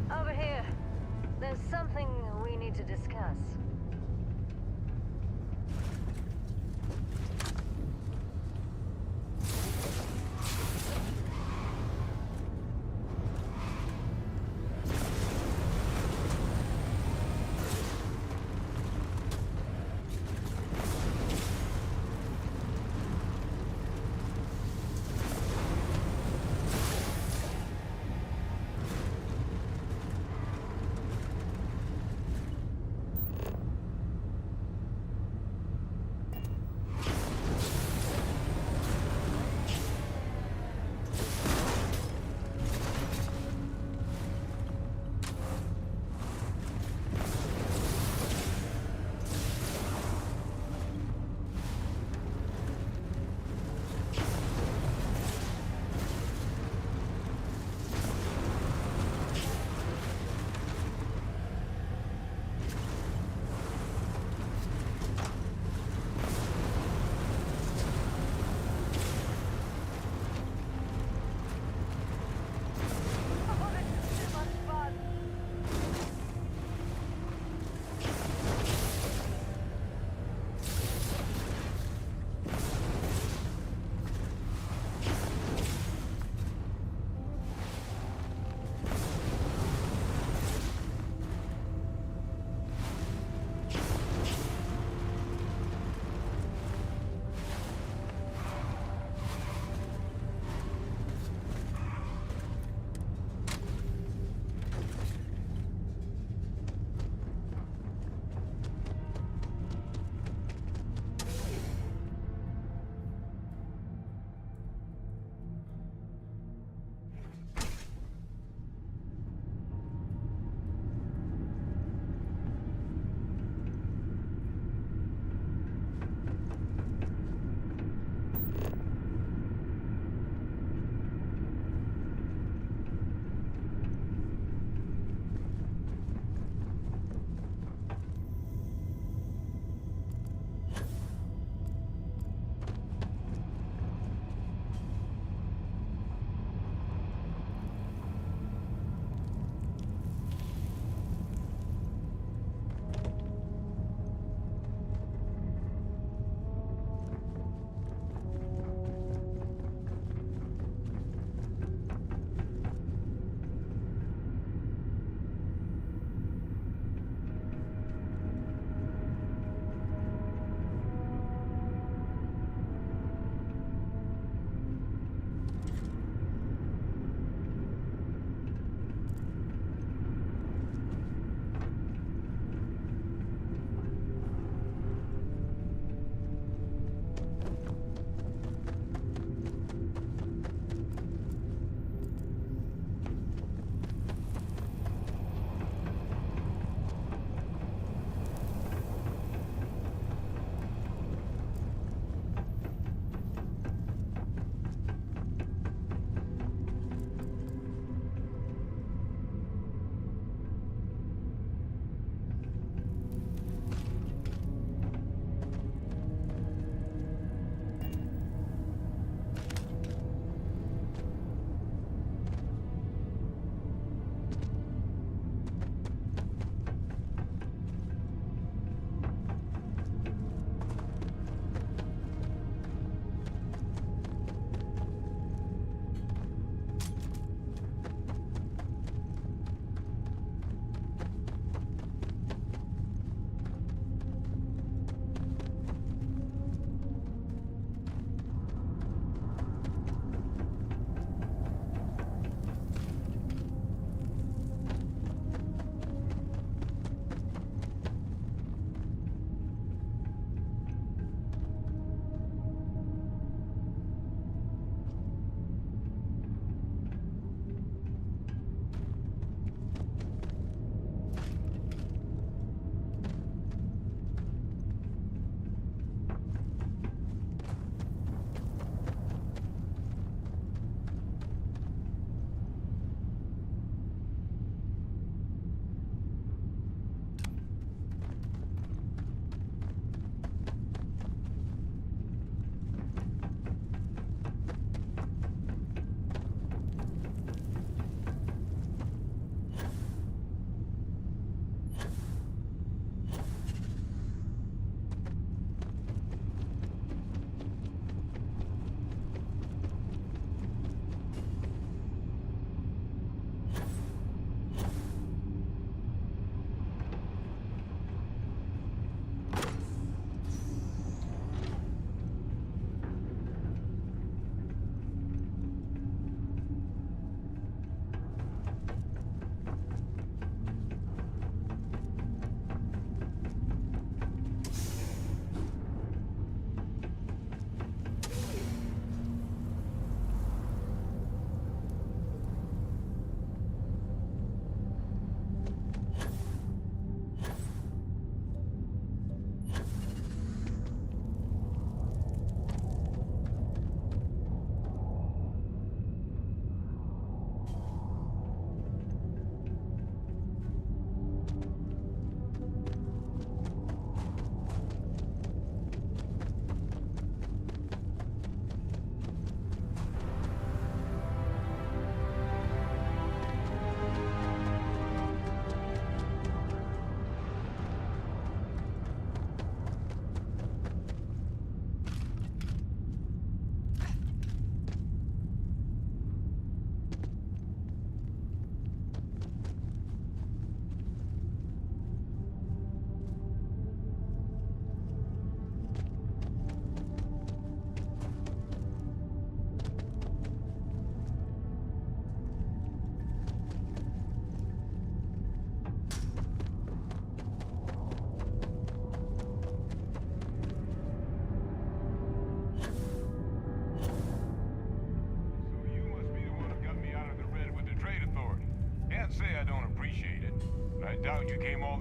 Over here. There's something we need to discuss.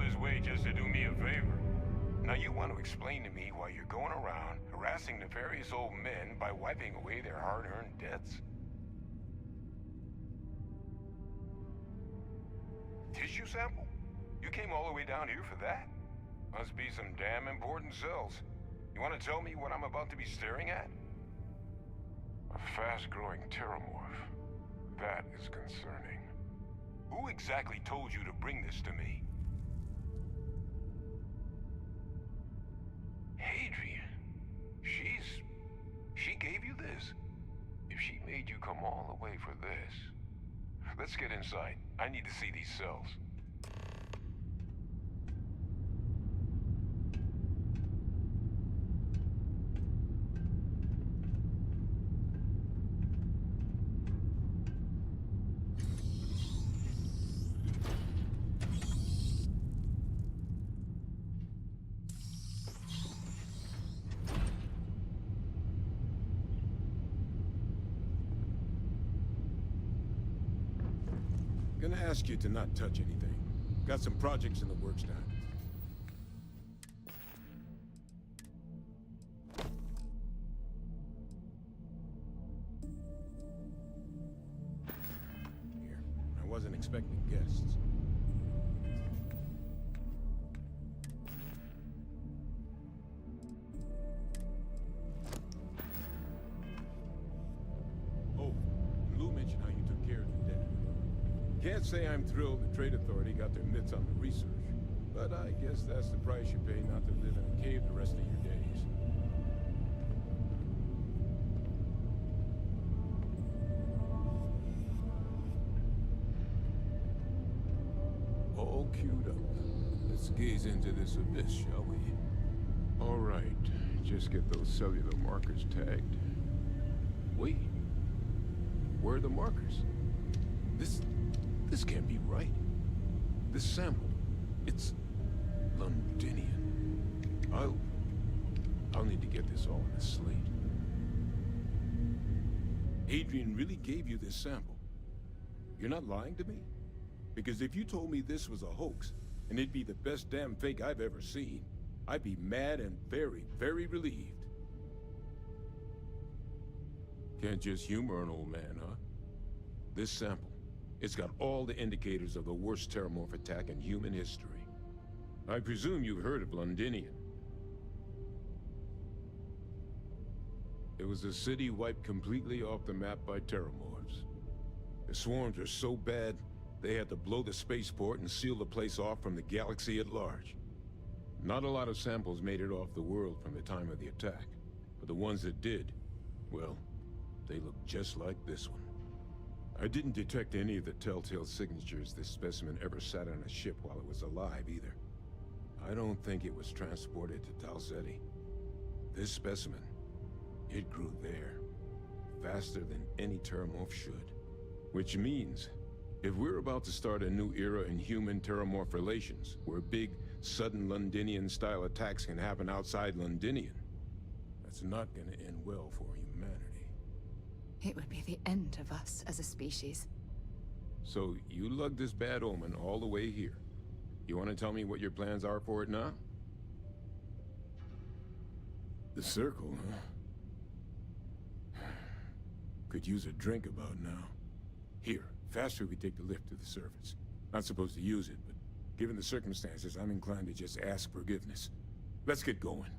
his way just to do me a favor. Now you want to explain to me why you're going around harassing nefarious old men by wiping away their hard-earned debts? Tissue sample? You came all the way down here for that? Must be some damn important cells. You want to tell me what I'm about to be staring at? A fast-growing terramorph. That is concerning. Who exactly told you to bring this to me? Hadrian. She gave you this? If she made you come all the way for this... Let's get inside. I need to see these cells. Gonna ask you to not touch anything. Got some projects in the works now. Here, I wasn't expecting guests. Oh, Lou mentioned how you took care of the debt. Can't say I'm thrilled the Trade Authority got their mitts on the research, but I guess that's the price you pay not to live in a cave the rest of your days. All queued up. Let's gaze into this abyss, shall we? All right, just get those cellular markers tagged. Wait, where are the markers? This can't be right. This sample, it's Londinian. I'll need to get this all in a slate. Adrian really gave you this sample. You're not lying to me? Because if you told me this was a hoax, and it'd be the best damn fake I've ever seen, I'd be mad and very, very relieved. Can't just humor an old man, huh? This sample, it's got all the indicators of the worst terramorph attack in human history. I presume you've heard of Londinian. It was a city wiped completely off the map by terramorphs. The swarms were so bad, they had to blow the spaceport and seal the place off from the galaxy at large. Not a lot of samples made it off the world from the time of the attack, but the ones that did, well, they look just like this one. I didn't detect any of the telltale signatures this specimen ever sat on a ship while it was alive, either. I don't think it was transported to Tau Ceti. This specimen, it grew there, faster than any terramorph should. Which means, if we're about to start a new era in human-terramorph relations, where big, sudden Londinian-style attacks can happen outside Londinian, that's not gonna end well for humanity. It would be the end of us as a species. So, you lugged this bad omen all the way here. You want to tell me what your plans are for it now? The circle, huh? Could use a drink about now. Here, faster we take the lift to the surface. Not supposed to use it, but given the circumstances, I'm inclined to just ask forgiveness. Let's get going.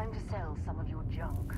time to sell some of your junk.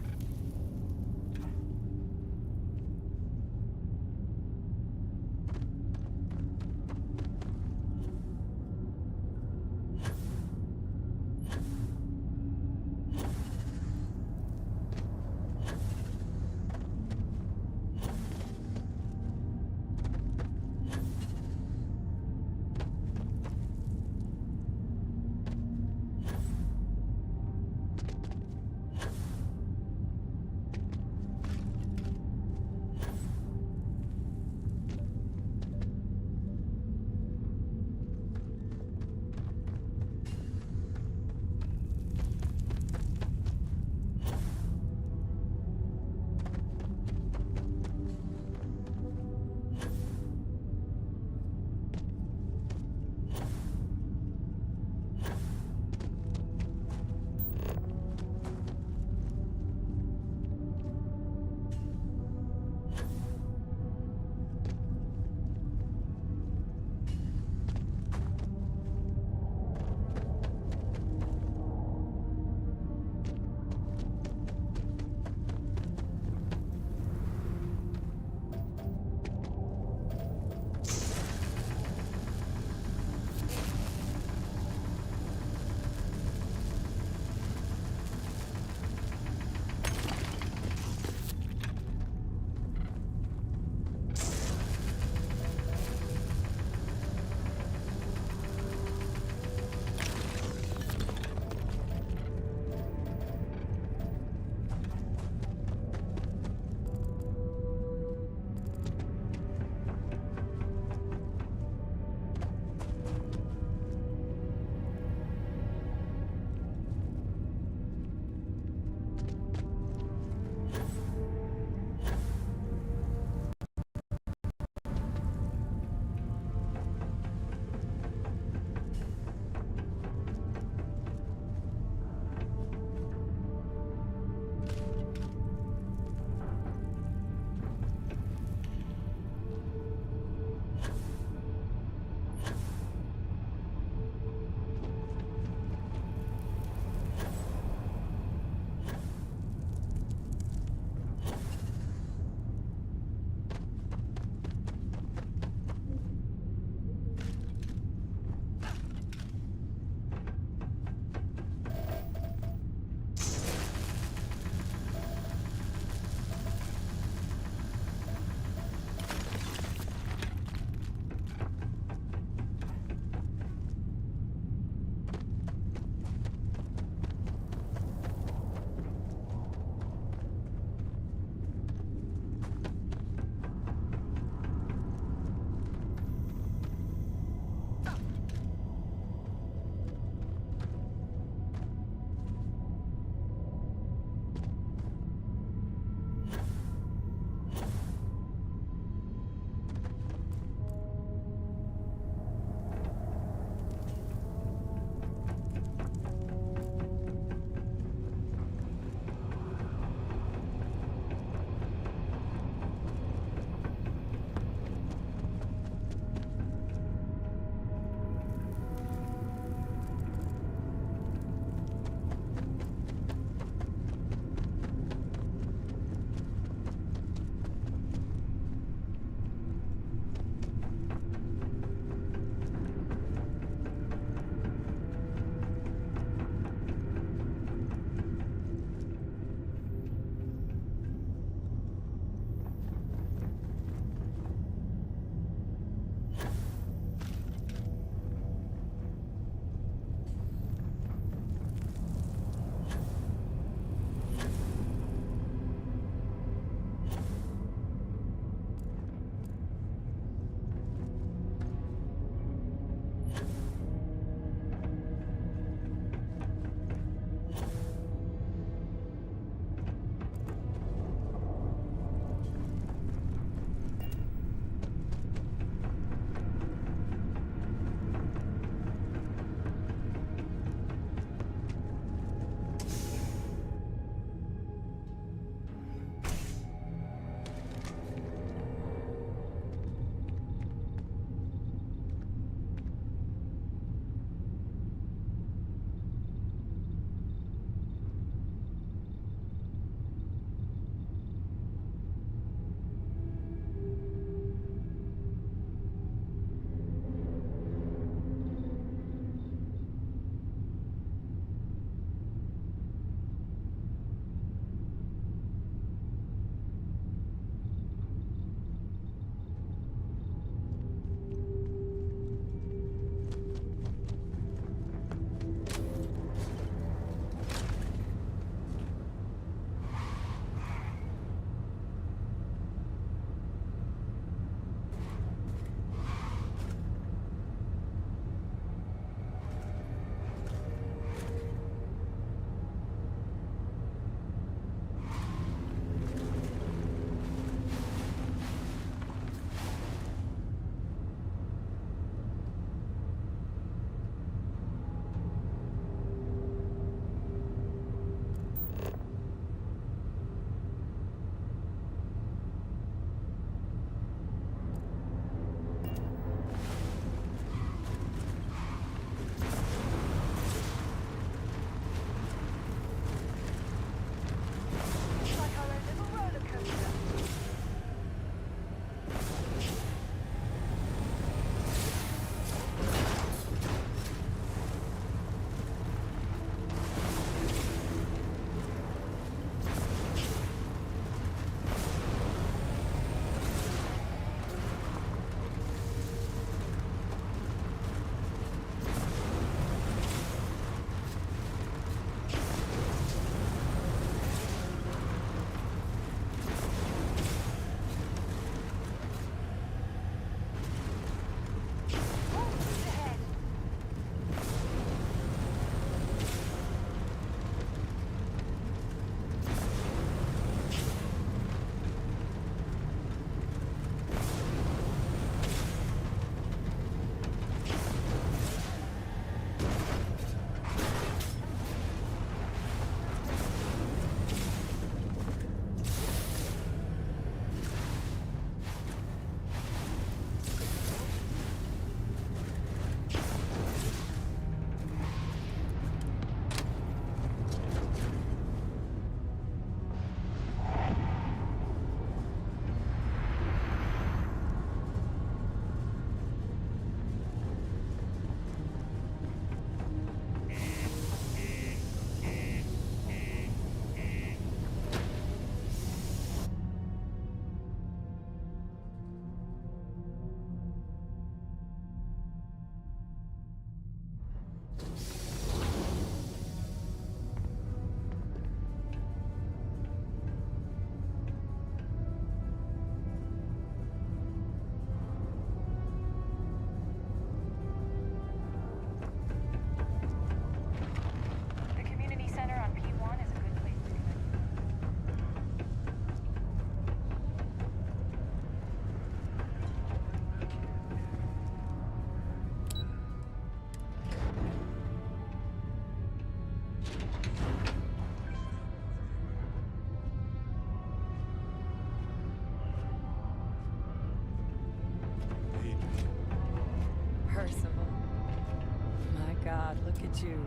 look at you.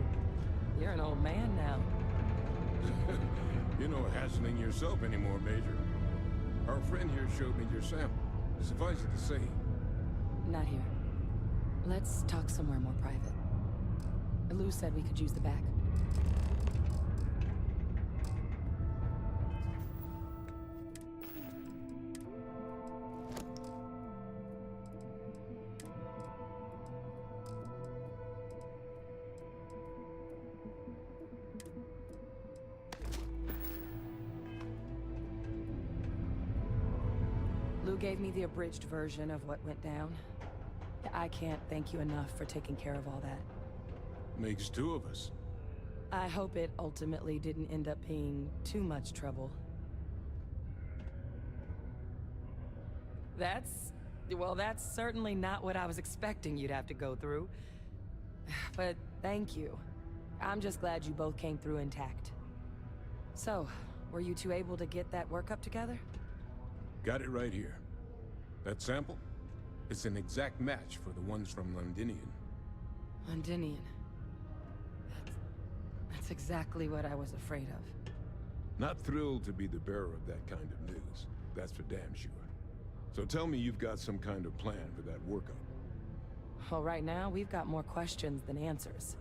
You're an old man now. You're no hassling yourself anymore, Major. Our friend here showed me your sample. Suffice it to say. Not here. Let's talk somewhere more private. Lou said we could use the back. Lou gave me the abridged version of what went down. I can't thank you enough for taking care of all that. Makes two of us. I hope it ultimately didn't end up being too much trouble. Well, that's certainly not what I was expecting you'd have to go through. But thank you. I'm just glad you both came through intact. So, were you two able to get that workup together? Got it right here. That sample? It's an exact match for the ones from Londinian. Londinian. That's exactly what I was afraid of. Not thrilled to be the bearer of that kind of news. That's for damn sure. So tell me you've got some kind of plan for that workup. Well, right now, we've got more questions than answers.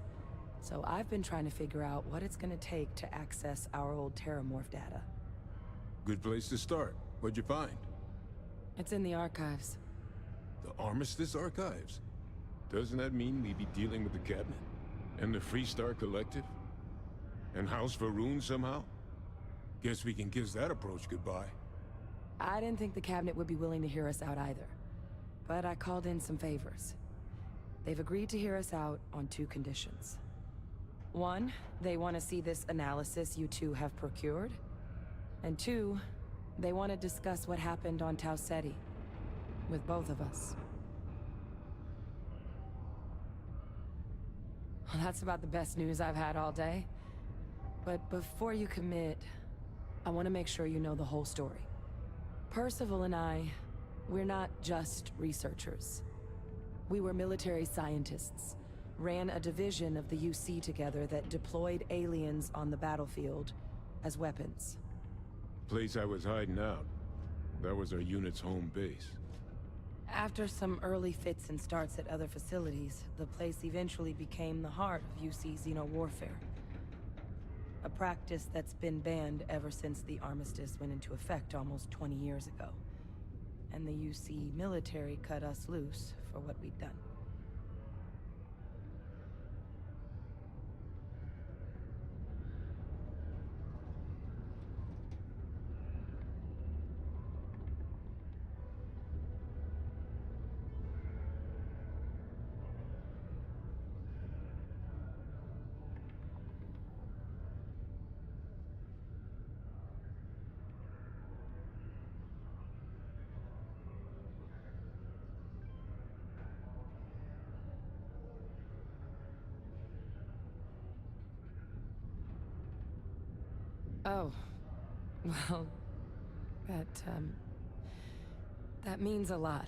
So I've been trying to figure out what it's gonna take to access our old Terramorph data. Good place to start. What'd you find? It's in the archives. The Armistice Archives? Doesn't that mean we'd be dealing with the Cabinet? And the Freestar Collective? And House Varun somehow? Guess we can kiss that approach goodbye. I didn't think the Cabinet would be willing to hear us out either. But I called in some favors. They've agreed to hear us out on two conditions. One, they want to see this analysis you two have procured. And two, they want to discuss what happened on Tau Ceti. With both of us. Well, that's about the best news I've had all day. But before you commit, I want to make sure you know the whole story. Percival and we're not just researchers. We were military scientists, ran a division of the UC together that deployed aliens on the battlefield as weapons. Place I was hiding out. That was our unit's home base. After some early fits and starts at other facilities, the place eventually became the heart of UC xeno-warfare. A practice that's been banned ever since the armistice went into effect almost 20 years ago. And the UC military cut us loose for what we'd done. Oh, well, that means a lot.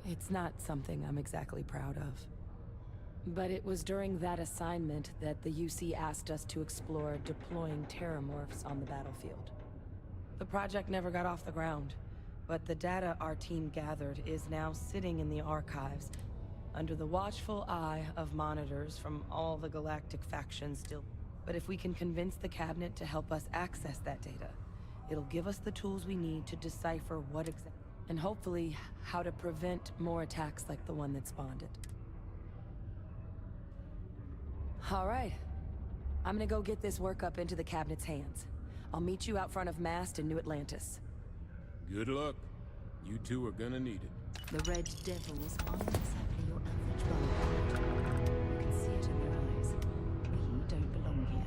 It's not something I'm exactly proud of. But it was during that assignment that the UC asked us to explore deploying Terramorphs on the battlefield. The project never got off the ground, but the data our team gathered is now sitting in the archives under the watchful eye of monitors from all the galactic factions still. But if we can convince the Cabinet to help us access that data, it'll give us the tools we need to decipher what exactly, and hopefully how to prevent more attacks like the one that spawned it. All right. I'm gonna go get this workup into the Cabinet's hands. I'll meet you out front of Mast in New Atlantis. Good luck. You two are gonna need it. The Red Devils aren't exactly your average bunch. You can see it in their eyes. We don't belong here.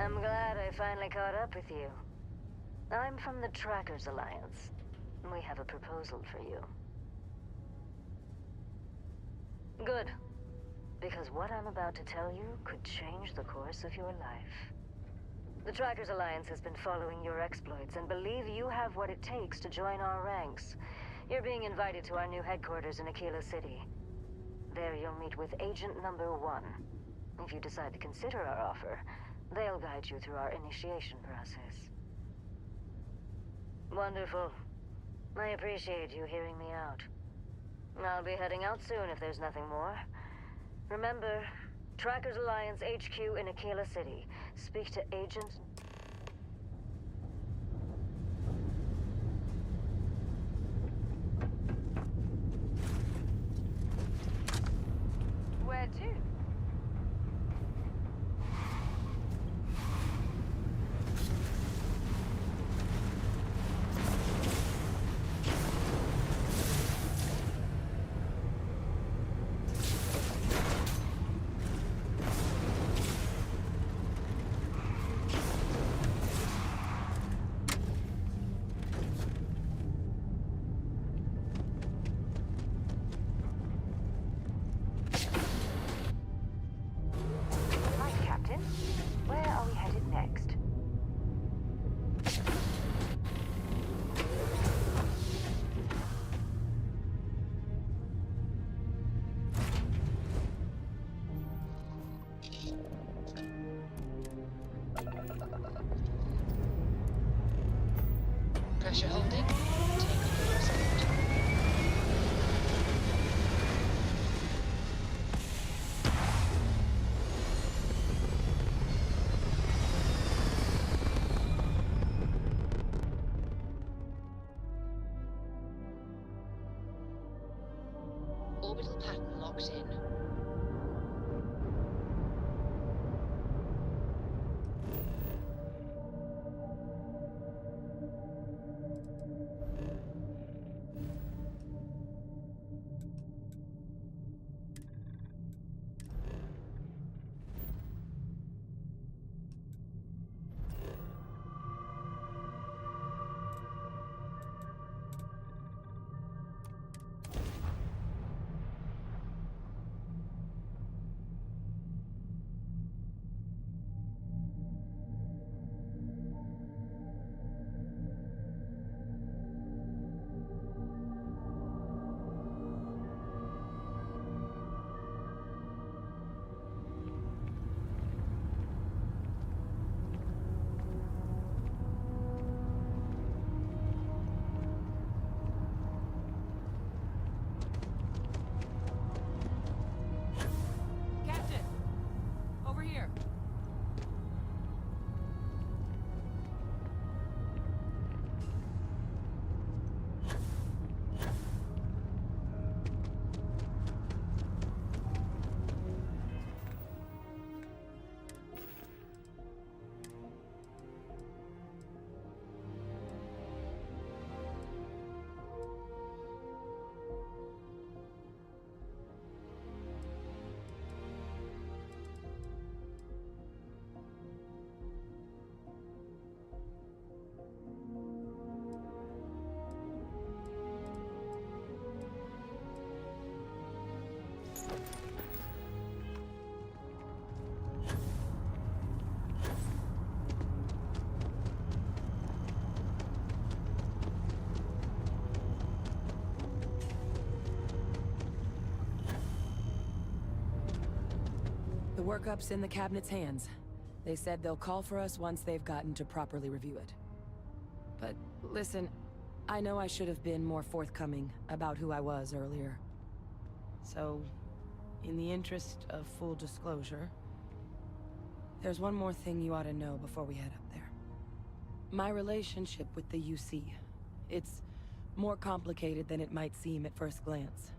I'm glad I finally caught up with you. I'm from the Trackers Alliance. We have a proposal for you. Good. Because what I'm about to tell you could change the course of your life. The Trackers Alliance has been following your exploits and believe you have what it takes to join our ranks. You're being invited to our new headquarters in Aquila City. There you'll meet with Agent Number 1. If you decide to consider our offer, they'll guide you through our initiation process. Wonderful. I appreciate you hearing me out. I'll be heading out soon if there's nothing more. Remember, Trackers Alliance HQ in Aquila City. Speak to Agent... Where to? Right, Captain. Where are we headed next? Pressure holding. Takeoff resumed. Orbital pattern locked in. Captain! Over here! The workup's in the cabinet's hands. They said they'll call for us once they've gotten to properly review it. But listen, I know I should have been more forthcoming about who I was earlier. So, in the interest of full disclosure, there's one more thing you ought to know before we head up there. My relationship with the UC, it's more complicated than it might seem at first glance.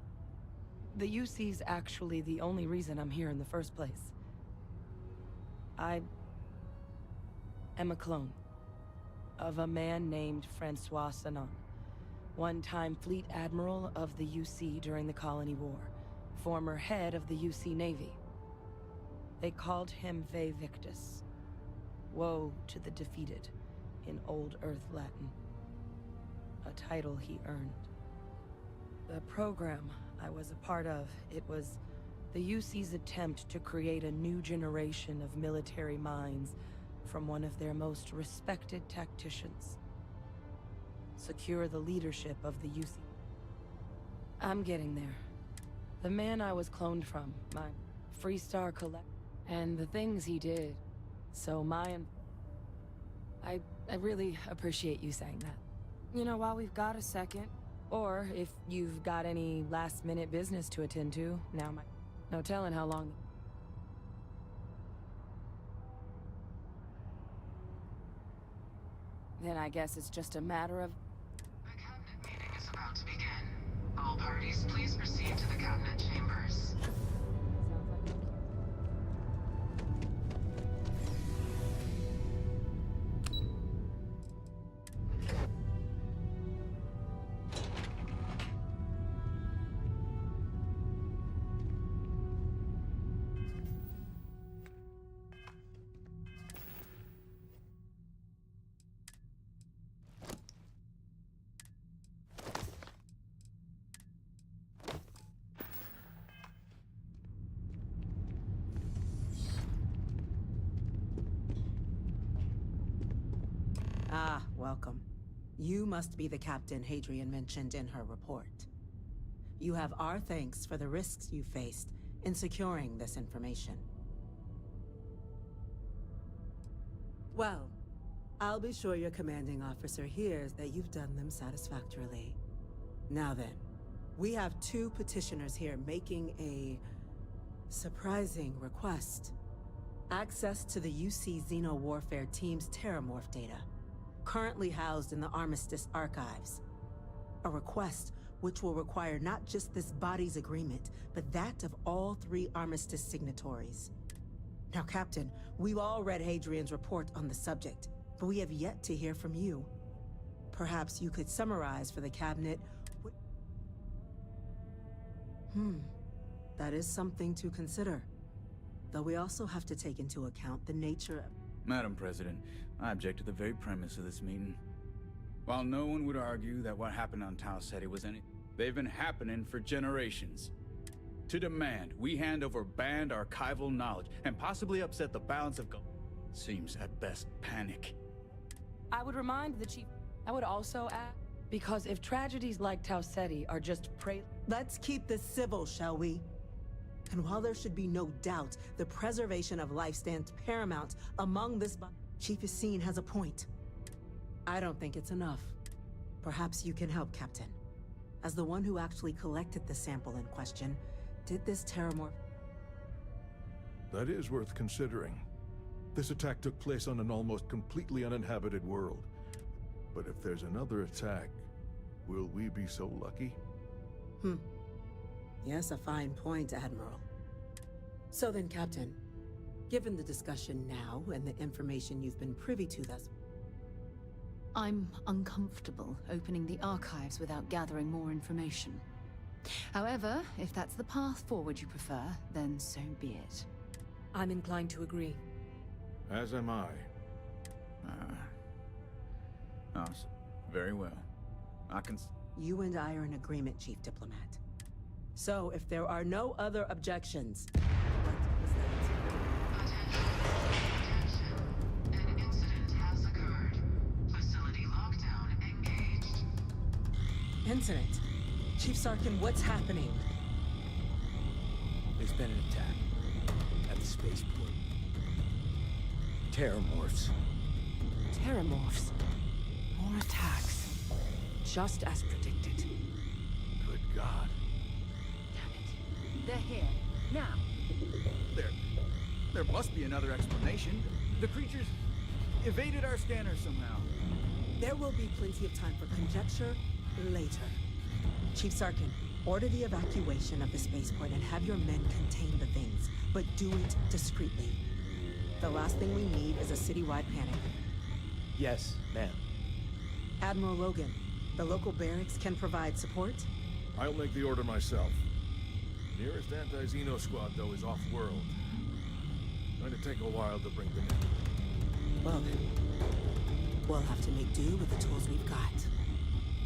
The UC's actually the only reason I'm here in the first place. I am a clone of a man named Francois Sanon, one-time fleet admiral of the UC during the Colony War, former head of the UC Navy. They called him Ve Victus. Woe to the defeated, in Old Earth Latin. A title he earned. The program I was a part of, it was the UC's attempt to create a new generation of military minds from one of their most respected tacticians. Secure the leadership of the UC. I'm getting there. The man I was cloned from, my Freestar collect, and the things he did. So I really appreciate you saying that. You know, while we've got a second, or if you've got any last-minute business to attend to, no telling how long. Then I guess it's just a matter of... The cabinet meeting is about to begin. All parties, please proceed to the cabinet chambers. Ah, welcome. You must be the captain Hadrian mentioned in her report. You have our thanks for the risks you faced in securing this information. Well, I'll be sure your commanding officer hears that you've done them satisfactorily. Now then, we have 2 petitioners here making a surprising request. Access to the UC Xeno-Warfare Team's Terramorph data, currently housed in the Armistice archives. A request which will require not just this body's agreement, but that of all 3 Armistice signatories. Now, Captain, we've all read Hadrian's report on the subject, but we have yet to hear from you. Perhaps you could summarize for the Cabinet what... That is something to consider. Though we also have to take into account the nature of... Madam President, I object to the very premise of this meeting. While no one would argue that what happened on Tau Ceti was they've been happening for generations. To demand we hand over banned archival knowledge and possibly upset the balance of seems at best panic. I would remind the Chief... I would also add, because if tragedies like Tau Ceti are just Let's keep this civil, shall we? And while there should be no doubt the preservation of life stands paramount among this Chief Yassine has a point. I don't think it's enough. Perhaps you can help, Captain. As the one who actually collected the sample in question, did this Terramorph... That is worth considering. This attack took place on an almost completely uninhabited world. But if there's another attack, will we be so lucky? Yes, a fine point, Admiral. So then, Captain, given the discussion now and the information you've been privy to thus... I'm uncomfortable opening the archives without gathering more information. However, if that's the path forward you prefer, then so be it. I'm inclined to agree. As am I. Very well. I can... You and I are in agreement, Chief Diplomat. So, if there are no other objections... An incident has occurred. Facility lockdown engaged. Incident? Chief Sarkin, what's happening? There's been an attack at the spaceport. Terramorphs. Terramorphs. More attacks. Just as predicted. Good God. They're here. Now. There must be another explanation. The creatures evaded our scanner somehow. There will be plenty of time for conjecture later. Chief Sarkin, order the evacuation of the spaceport and have your men contain the things, but do it discreetly. The last thing we need is a citywide panic. Yes, ma'am. Admiral Logan, the local barracks can provide support? I'll make the order myself. Nearest anti-Xeno squad, though, is off-world. Going to take a while to bring them in. Well then, we'll have to make do with the tools we've got.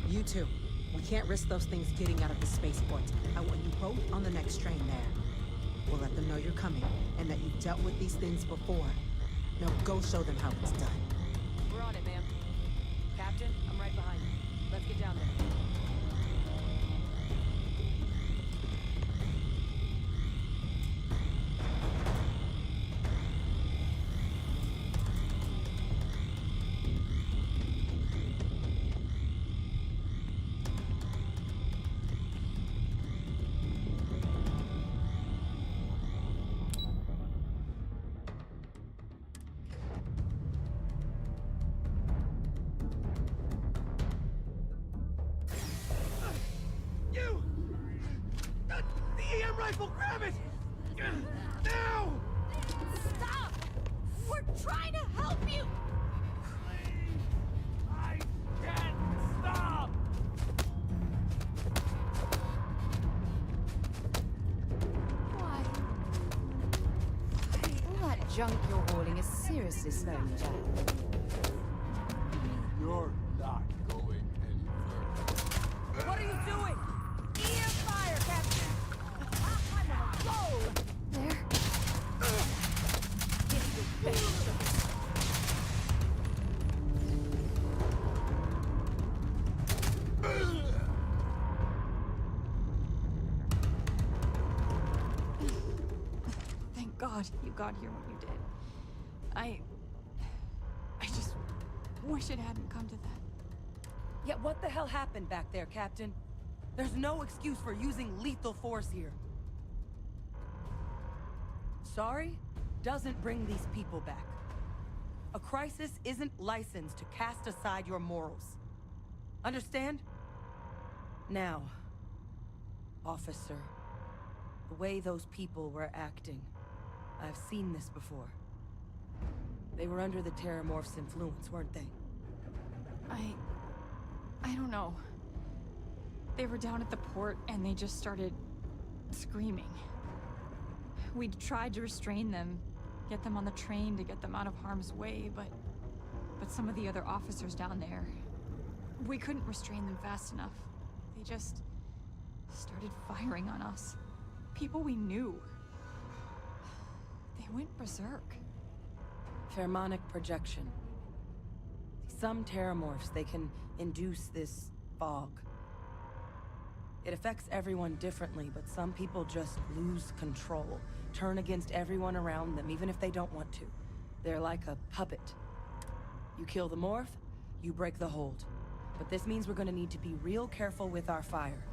You two, we can't risk those things getting out of the spaceport. I want you both on the next train there. We'll let them know you're coming, and that you've dealt with these things before. Now go show them how it's done. We're on it, ma'am. Captain, I'm right behind you. Let's get down there. Rifle, grab it! Now! Stop! We're trying to help you! I can't stop! Why? All that junk you're hauling is seriously slowing you down. You're not going any further. What are you doing? EM fire, Captain! There. Get your face. Thank God you got here when you did. I just wish it hadn't come to that. Yeah, what the hell happened back there, Captain? There's no excuse for using lethal force here. Sorry doesn't bring these people back. A crisis isn't licensed to cast aside your morals. Understand? Now, officer, the way those people were acting, I've seen this before. They were under the Terramorph's influence, weren't they? I don't know. They were down at the port and they just started screaming. We tried to restrain them, get them on the train to get them out of harm's way, but some of the other officers down there, we couldn't restrain them fast enough. They just started firing on us. People we knew. They went berserk. Pheromonic projection. Some Terramorphs, they can induce this fog. It affects everyone differently, but some people just lose control. Turn against everyone around them, even if they don't want to. They're like a puppet. You kill the morph, you break the hold. But this means we're gonna need to be real careful with our fire.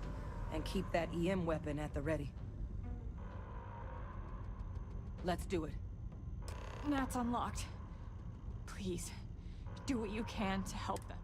And keep that EM weapon at the ready. Let's do it. That's unlocked. Please, do what you can to help them.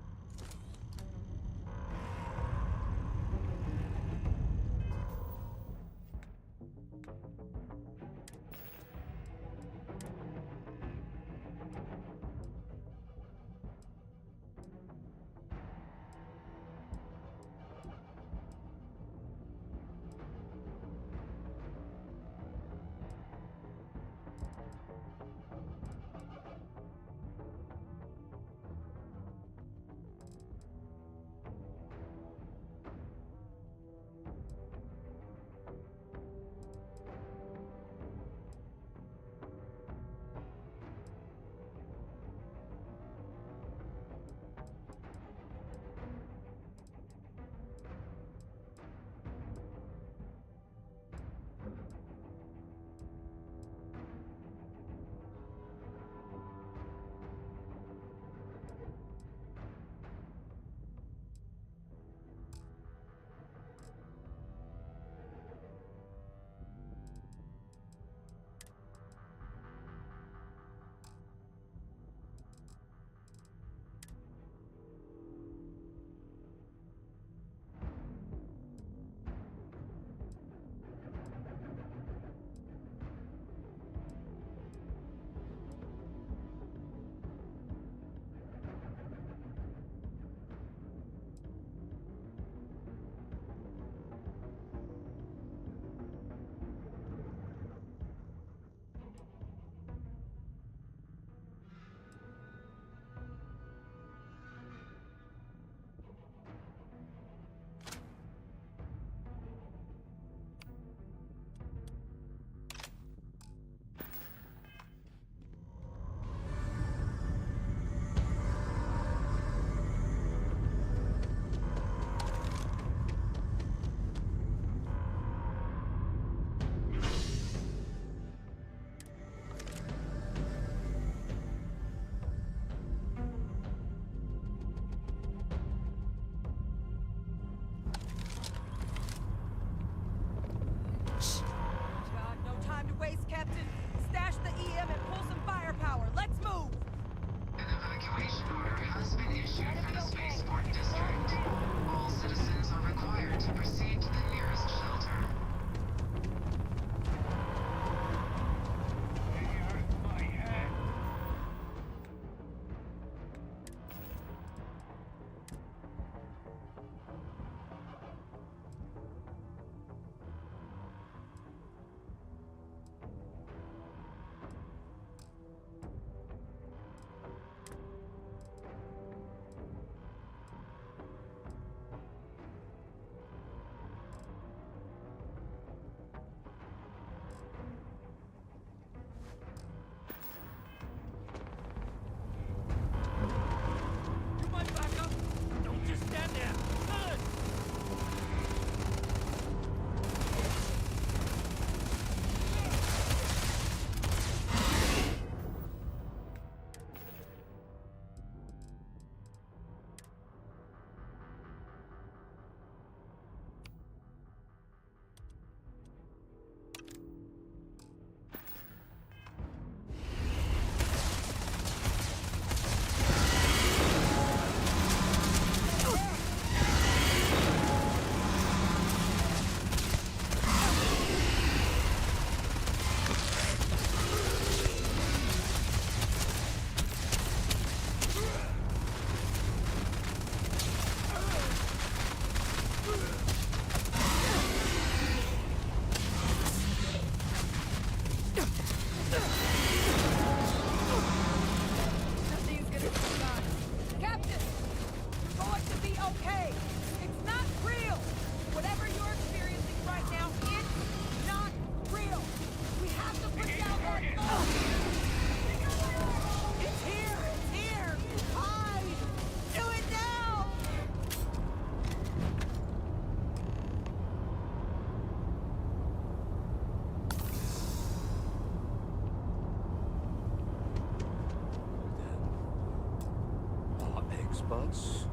spots.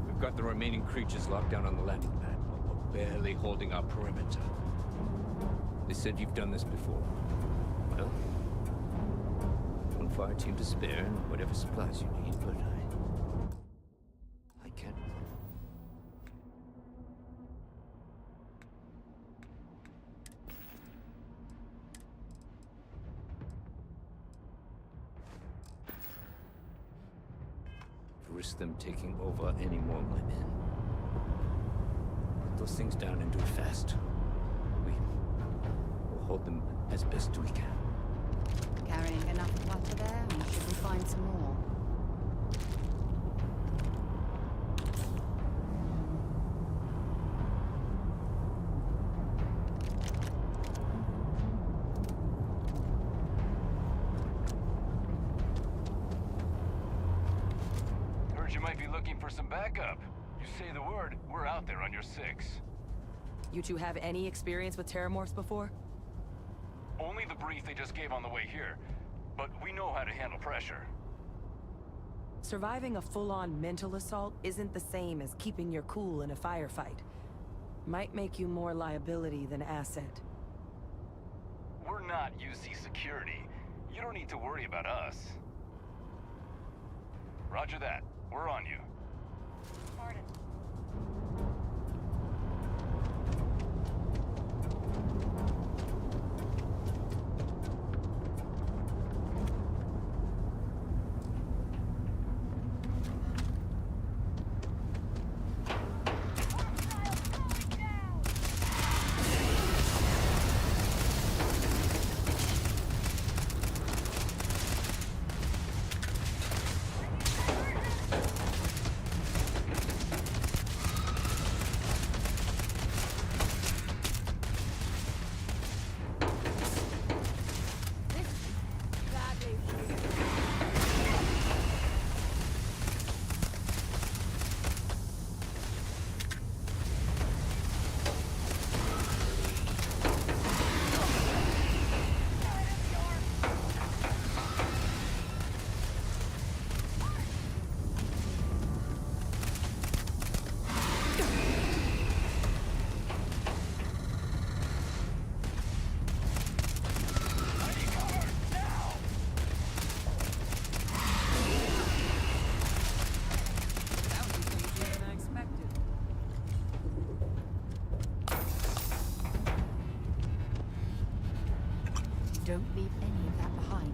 We've got the remaining creatures locked down on the landing pad, but we're barely holding our perimeter. They said you've done this before. Well, one fire team to spare and whatever supplies you need, but I can't. Risk them taking over any more of my men. Put those things down and do it fast. We'll hold them as best we can. Carrying enough water there, or should we find some more? Heard you might be looking for some backup. You say the word, we're out there on your 6. You two have any experience with terramorphs before? Only the brief they just gave on the way here, but we know how to handle pressure. Surviving a full-on mental assault isn't the same as keeping your cool in a firefight. Might make you more liability than asset. We're not UC security. You don't need to worry about us. Roger that. We're on you. Pardon. Don't leave any of that behind.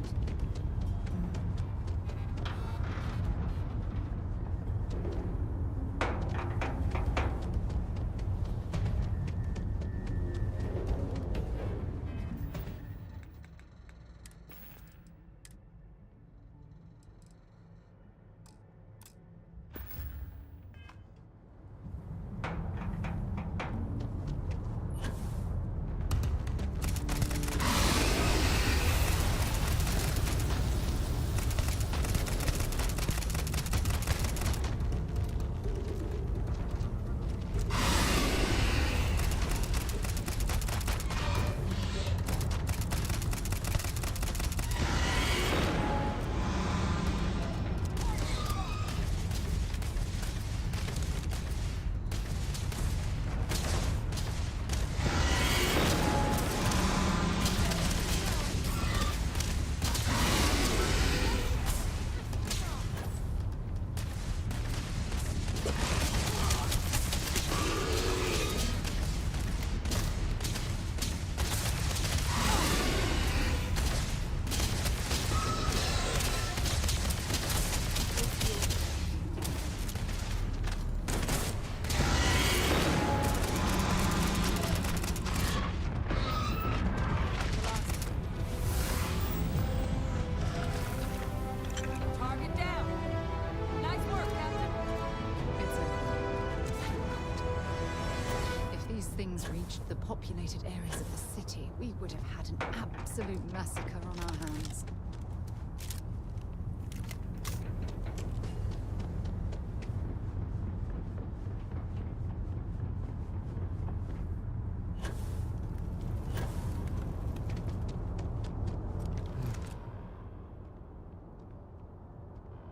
Things reached the populated areas of the city, we would have had an absolute massacre on our hands.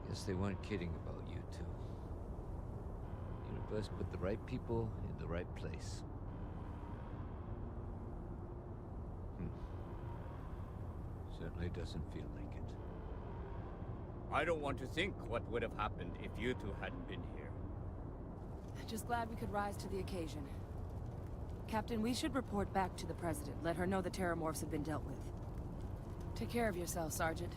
Guess they weren't kidding about you to. Universe put the right people in the right place. Certainly doesn't feel like it. I don't want to think what would have happened if you two hadn't been here. Just glad we could rise to the occasion. Captain, we should report back to the President. Let her know the Terramorphs have been dealt with. Take care of yourself, Sergeant.